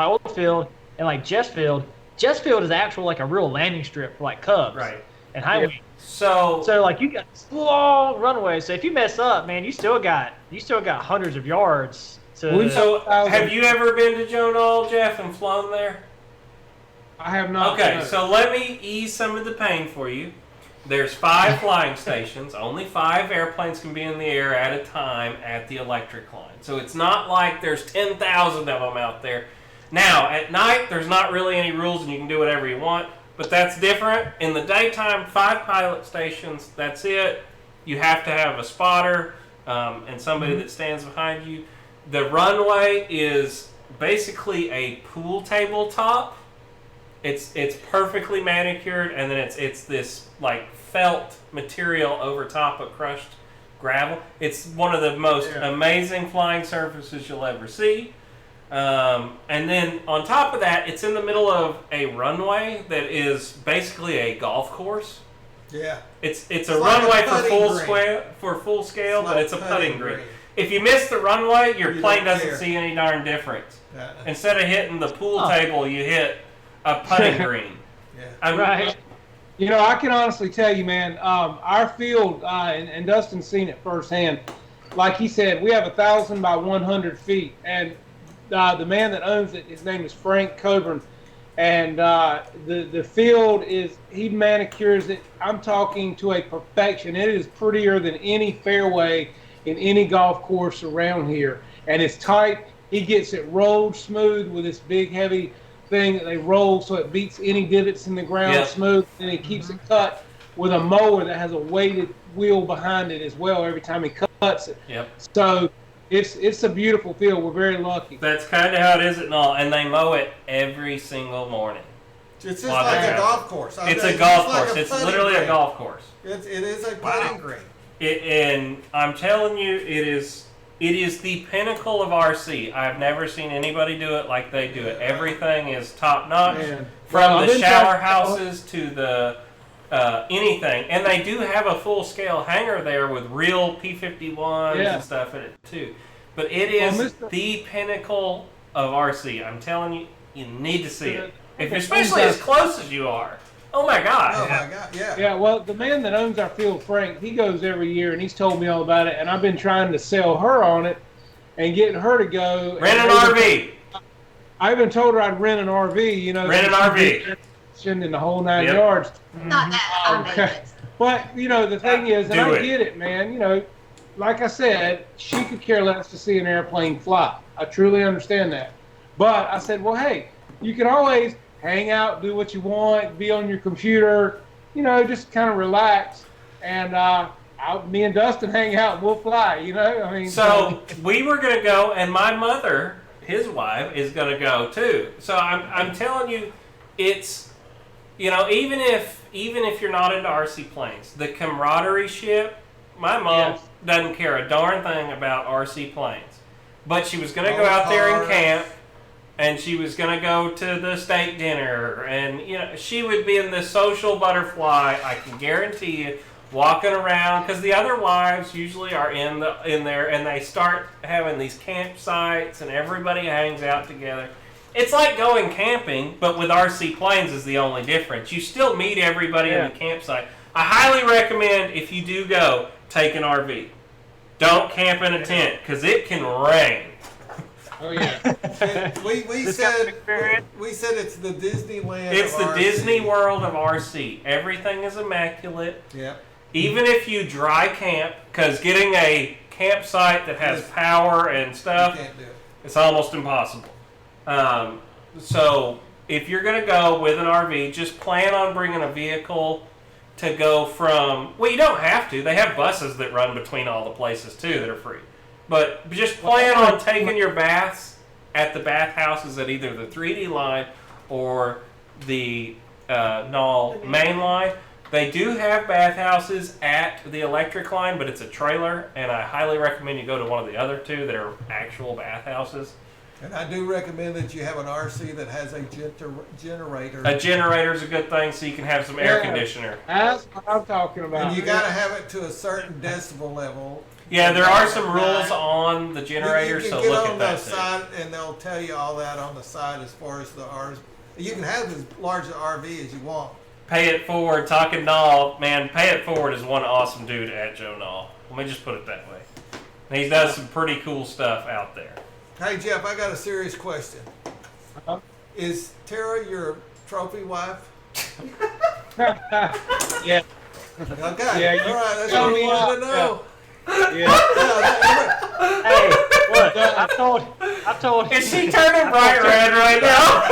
old field, and like Jeff's field is actual like a real landing strip for like Cubs. Right. And high wing. So like you got this long runway. So if you mess up, man, you still got hundreds of yards. So have you ever been to Joe Knoll, Jeff, and flown there? I have not. Okay, no. so let me ease some of the pain for you. There's 5 flying stations. Only 5 airplanes can be in the air at a time at the electric line. So it's not like there's 10,000 of them out there. Now, at night, there's not really any rules and you can do whatever you want, but that's different. In the daytime, 5 pilot stations, that's it. You have to have a spotter and somebody that stands behind you. The runway is basically a pool table top. It's perfectly manicured, and then it's this like felt material over top of crushed gravel. It's one of the most amazing flying surfaces you'll ever see. And then on top of that, it's in the middle of a runway that is basically a golf course. Yeah. It's like a a runway putting for full scale, but like it's a putting green. green. If you miss the runway, your You plane don't doesn't care. see any darn difference. Yeah. Instead of hitting the pool table, you hit a putting green. Yeah. right. You know, I can honestly tell you, man, our field, and Dustin's seen it firsthand. Like he said, we have 1,000 by 100 feet, and the man that owns it, his name is Frank Coburn, and the field he manicures it. I'm talking to a perfection. It is prettier than any fairway in any golf course around here, and it's tight. He gets it rolled smooth with this big heavy thing that they roll so it beats any divots in the ground smooth, and he keeps it cut with a mower that has a weighted wheel behind it as well every time he cuts it. Yep. So it's a beautiful field. We're very lucky. That's kind of how it is at Knoll, and they mow it every single morning. It's just Wow, like yeah. a golf course. It's a golf like course. a It's putting literally a green. golf course. It is a putting green. And I'm telling you, it is the pinnacle of RC. I've never seen anybody do it like they do it. Everything is top notch, Man. from Well, I've the been shower trying- houses to the anything. And they do have a full scale hangar there with real P-51s and stuff in it too. But it is the pinnacle of RC. I'm telling you, you need to see it. If especially as close as you are. Oh my God. Oh my God, yeah. Yeah, well, the man that owns our field, Frank, he goes every year, and he's told me all about it, and I've been trying to sell her on it and getting her to go. Rent an RV. I even told her I'd rent an RV, you know. Rent an RV. In the whole 9 Yep. yards. Not that high maintenance. But, you know, the thing is, and Do I it. get it, man, you know, like I said, she could care less to see an airplane fly. I truly understand that. But I said, well, hey, you can always hang out, do what you want, be on your computer, you know, just kind of relax. And me and Dustin hang out and we'll fly, you know? I mean, So we were going to go, and my mother, his wife, is going to go too. So I'm telling you, it's, you know, even if you're not into RC planes, the camaraderie ship, my mom doesn't care a darn thing about RC planes. But she was going to go out there and camp, and she was going to go to the steak dinner, and, you know, she would be in this social butterfly, I can guarantee you, walking around, because the other wives usually are in there, and they start having these campsites, and everybody hangs out together. It's like going camping, but with RC planes is the only difference. You still meet everybody in the campsite. I highly recommend, if you do go, take an RV. Don't camp in a tent, because it can rain. Oh yeah. We said it's the Disneyland. It's of the RC. Disney World of RC. Everything is immaculate. Yeah. Even if you dry camp, because getting a campsite that has power and stuff, You can't do it. it's almost impossible. So if you're going to go with an RV, just plan on bringing a vehicle to go from, well, you don't have to. They have buses that run between all the places, too, that are free. But just plan on taking your baths at the bathhouses at either the 3D line or the Knoll main line. They do have bathhouses at the electric line, but it's a trailer, and I highly recommend you go to one of the other two that are actual bathhouses. And I do recommend that you have an RC that has a generator. A generator's a good thing, so you can have some air Yeah. conditioner. That's what I'm talking about. And you got to have it to a certain decibel level. Yeah, there are some rules on the You generator, can so get look on at the that too. side, and they'll tell you all that on the side as far as the RV. You can have as large an RV as you want. Pay It Forward, talking Knoll, man, Pay It Forward is one awesome dude at Joe Knoll. Let me just put it that way. He does some pretty cool stuff out there. Hey Jeff, I got a serious question. Uh-huh. Is Tara your trophy wife? Yeah. Okay. Yeah, All right. That's tell what we me wanted to out. know. Yeah. Hey, look, I've told. Is she turning bright red right now?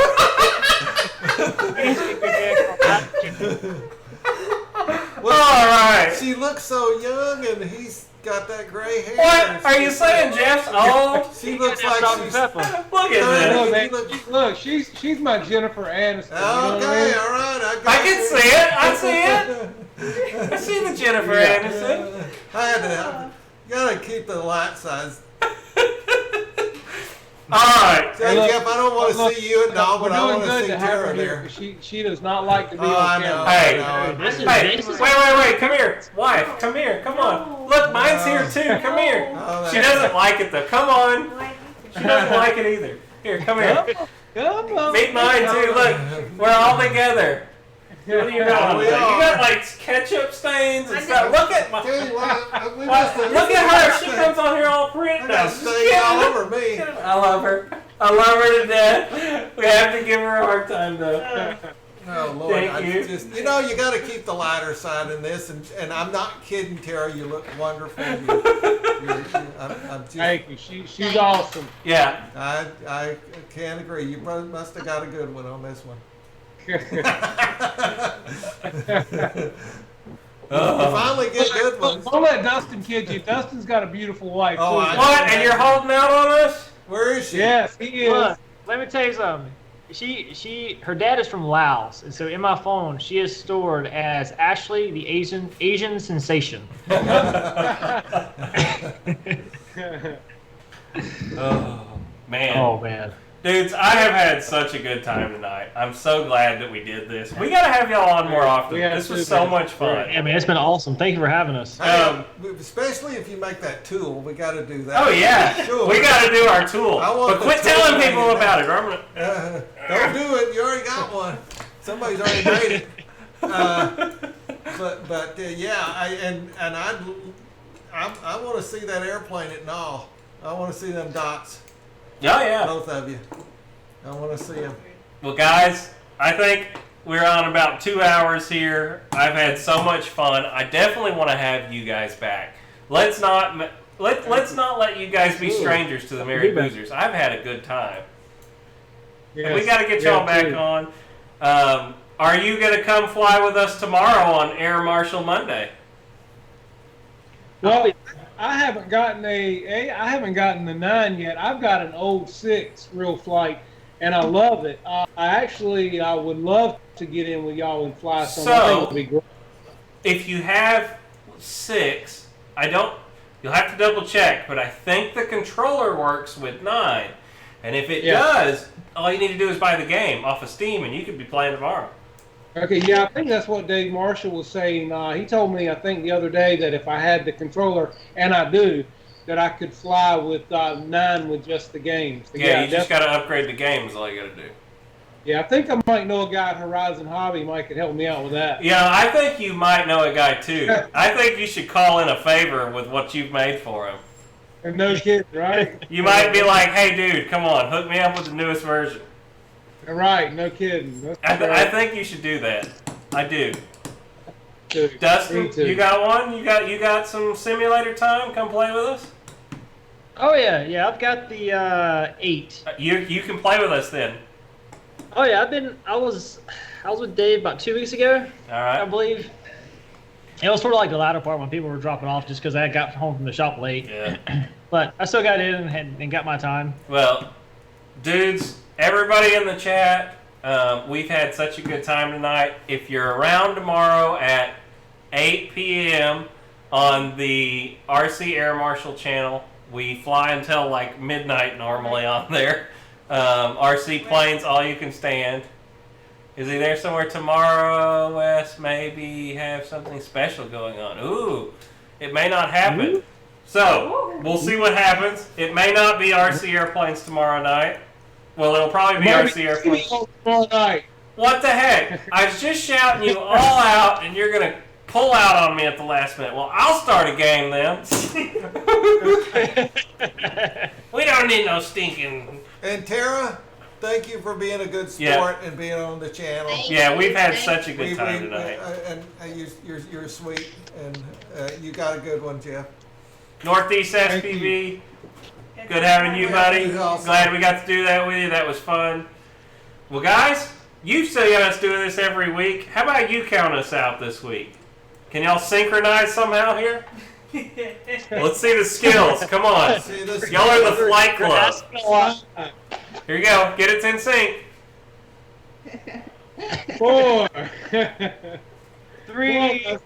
All right. She looks so young, and he's got that gray hair. What? Are you saying Jeff's old? She looks like she's. Look at Hey, this. Look, he man, looks- look, she's my Jennifer Aniston. You know what I Okay, mean? all right. I got can you. see it. I see it. I see the Jennifer Yeah. Aniston. I had to. You gotta keep the light size. All right. Say, look, Jeff, I don't want to look, see you and all, We're but I doing want to good see to have her Tara here there. because she does not like to be Oh, I on know. camera. Hey. I know. This is Hey, this is wait, come here. Wife, come here, come on. Look, mine's here too, come here. Oh, She that's- doesn't like it though, come on. She doesn't like it either. Here, come here. Come on. Meet mine too, look. We're all together. What do you got? We You are. got like ketchup stains and stuff. Look at my, Tell you what, we what- must have- look at her, she comes on here all I pretty. got No, stains all over me. I love her. I love her to death. We have to give her a hard time though. Oh Lord, Thank I you. just you got to keep the lighter side in this, and I'm not kidding, Tara. You look wonderful. I'm just, Thank you. She's awesome. Yeah. I can't agree. You must have got a good one on this one. You finally get good ones. Don't let Dustin kid you. Dustin's got a beautiful wife. Oh, too. I know. What? And you're holding out on us? Where is she? Yes, he is. Look, let me tell you something. Her dad is from Laos, and so in my phone she is stored as Ashley, the Asian sensation. Oh man. Oh man. Dudes, I have had such a good time tonight. I'm so glad that we did this. We gotta have y'all on more often. We have This was to, so man. much fun. Yeah, man, it's been awesome. Thank you for having us. Hey, especially if you make that tool, we got to do that. Oh yeah, Sure. we gotta do our tool. I want But the quit tool telling made people now. about it. Or I'm gonna... Don't do it. You already got one. Somebody's already made it. But yeah, I want to see that airplane at Knoll. I want to see them dots, Yeah, yeah. both of you. I want to see them. Well, guys, I think we're on about 2 hours here. I've had so much fun. I definitely want to have you guys back. Let's not let you guys be strangers to the Merry Boozers. I've had a good time. And we got to get y'all back on. Are you going to come fly with us tomorrow on Air Marshal Monday? Well, I haven't gotten I haven't gotten the 9 yet. I've got an old 6 real flight, and I love it. I would love to get in with y'all and fly some. I think it would be great. If you have 6, you'll have to double check, but I think the controller works with 9. And if it does, all you need to do is buy the game off of Steam, and you could be playing tomorrow. Okay, yeah, I think that's what Dave Marshall was saying. He told me, I think, the other day that if I had the controller, and I do, that I could fly with 9 with just the games. Yeah, you just got to upgrade the game is all you got to do. Yeah, I think I might know a guy at Horizon Hobby might could help me out with that. Yeah, I think you might know a guy too. I think you should call in a favor with what you've made for him. And no kidding, right? You might be like, hey dude, come on, hook me up with the newest version. Right, no kidding. That's I right. think you should do that. I do. Dude, Dustin, me too. you got one? You got some simulator time? Come play with us. Oh yeah, I've got the 8. You can play with us then. Oh yeah, I was with Dave about 2 weeks ago, All I right. believe. It was sort of like the latter part when people were dropping off just because I got home from the shop late. Yeah. But I still got in and got my time. Well, dudes, everybody in the chat, we've had such a good time tonight. If you're around tomorrow at 8 p.m. on the RC Air Marshal channel, we fly until like midnight normally on there. RC Planes, all you can stand. Is he there somewhere tomorrow, Wes? Maybe have something special going on. Ooh, it may not happen. Ooh. So, we'll see what happens. It may not be RC Airplanes tomorrow night. Well, it'll probably be RC Airplanes. Tomorrow night. What the heck? I was just shouting you all out, and you're going to pull out on me at the last minute. Well, I'll start a game then. We don't need no stinking... And Tara, thank you for being a good sport Yeah. and being on the channel. Yeah, we've had Thank such a good time tonight. You're sweet, and you got a good one, Jeff. Northeast Thank SPV, good having you, buddy. Yeah, awesome. Glad we got to do that with you. That was fun. Well, guys, you see us doing this every week. How about you count us out this week? Can y'all synchronize somehow here? Let's see the skills. Come on. See this? Y'all are the flight You're club. asking a lot. Here you go. Get it in sync. 4. 3.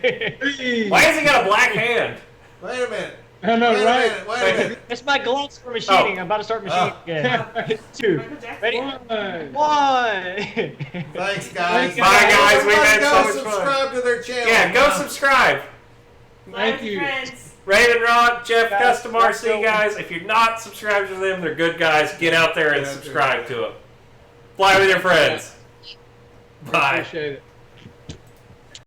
3. Why has he got a black hand? Wait a minute. I know, Wait a right? minute. Wait a minute. It's my gloves for machining. Oh. I'm about to start machining again. 2. Michael Jackson. Ready? 1. 1. Thanks, guys. Bye, guys. We've Everybody had go so much fun. subscribe to their channel. Yeah, go subscribe. Thank Bye, you. friends. Raven Rock, Jeff Guys, Custom let's RC go. guys. If you're not subscribed to them, they're good guys. Get out there and Get out there. subscribe to them. Fly with your friends. Bye. Appreciate it.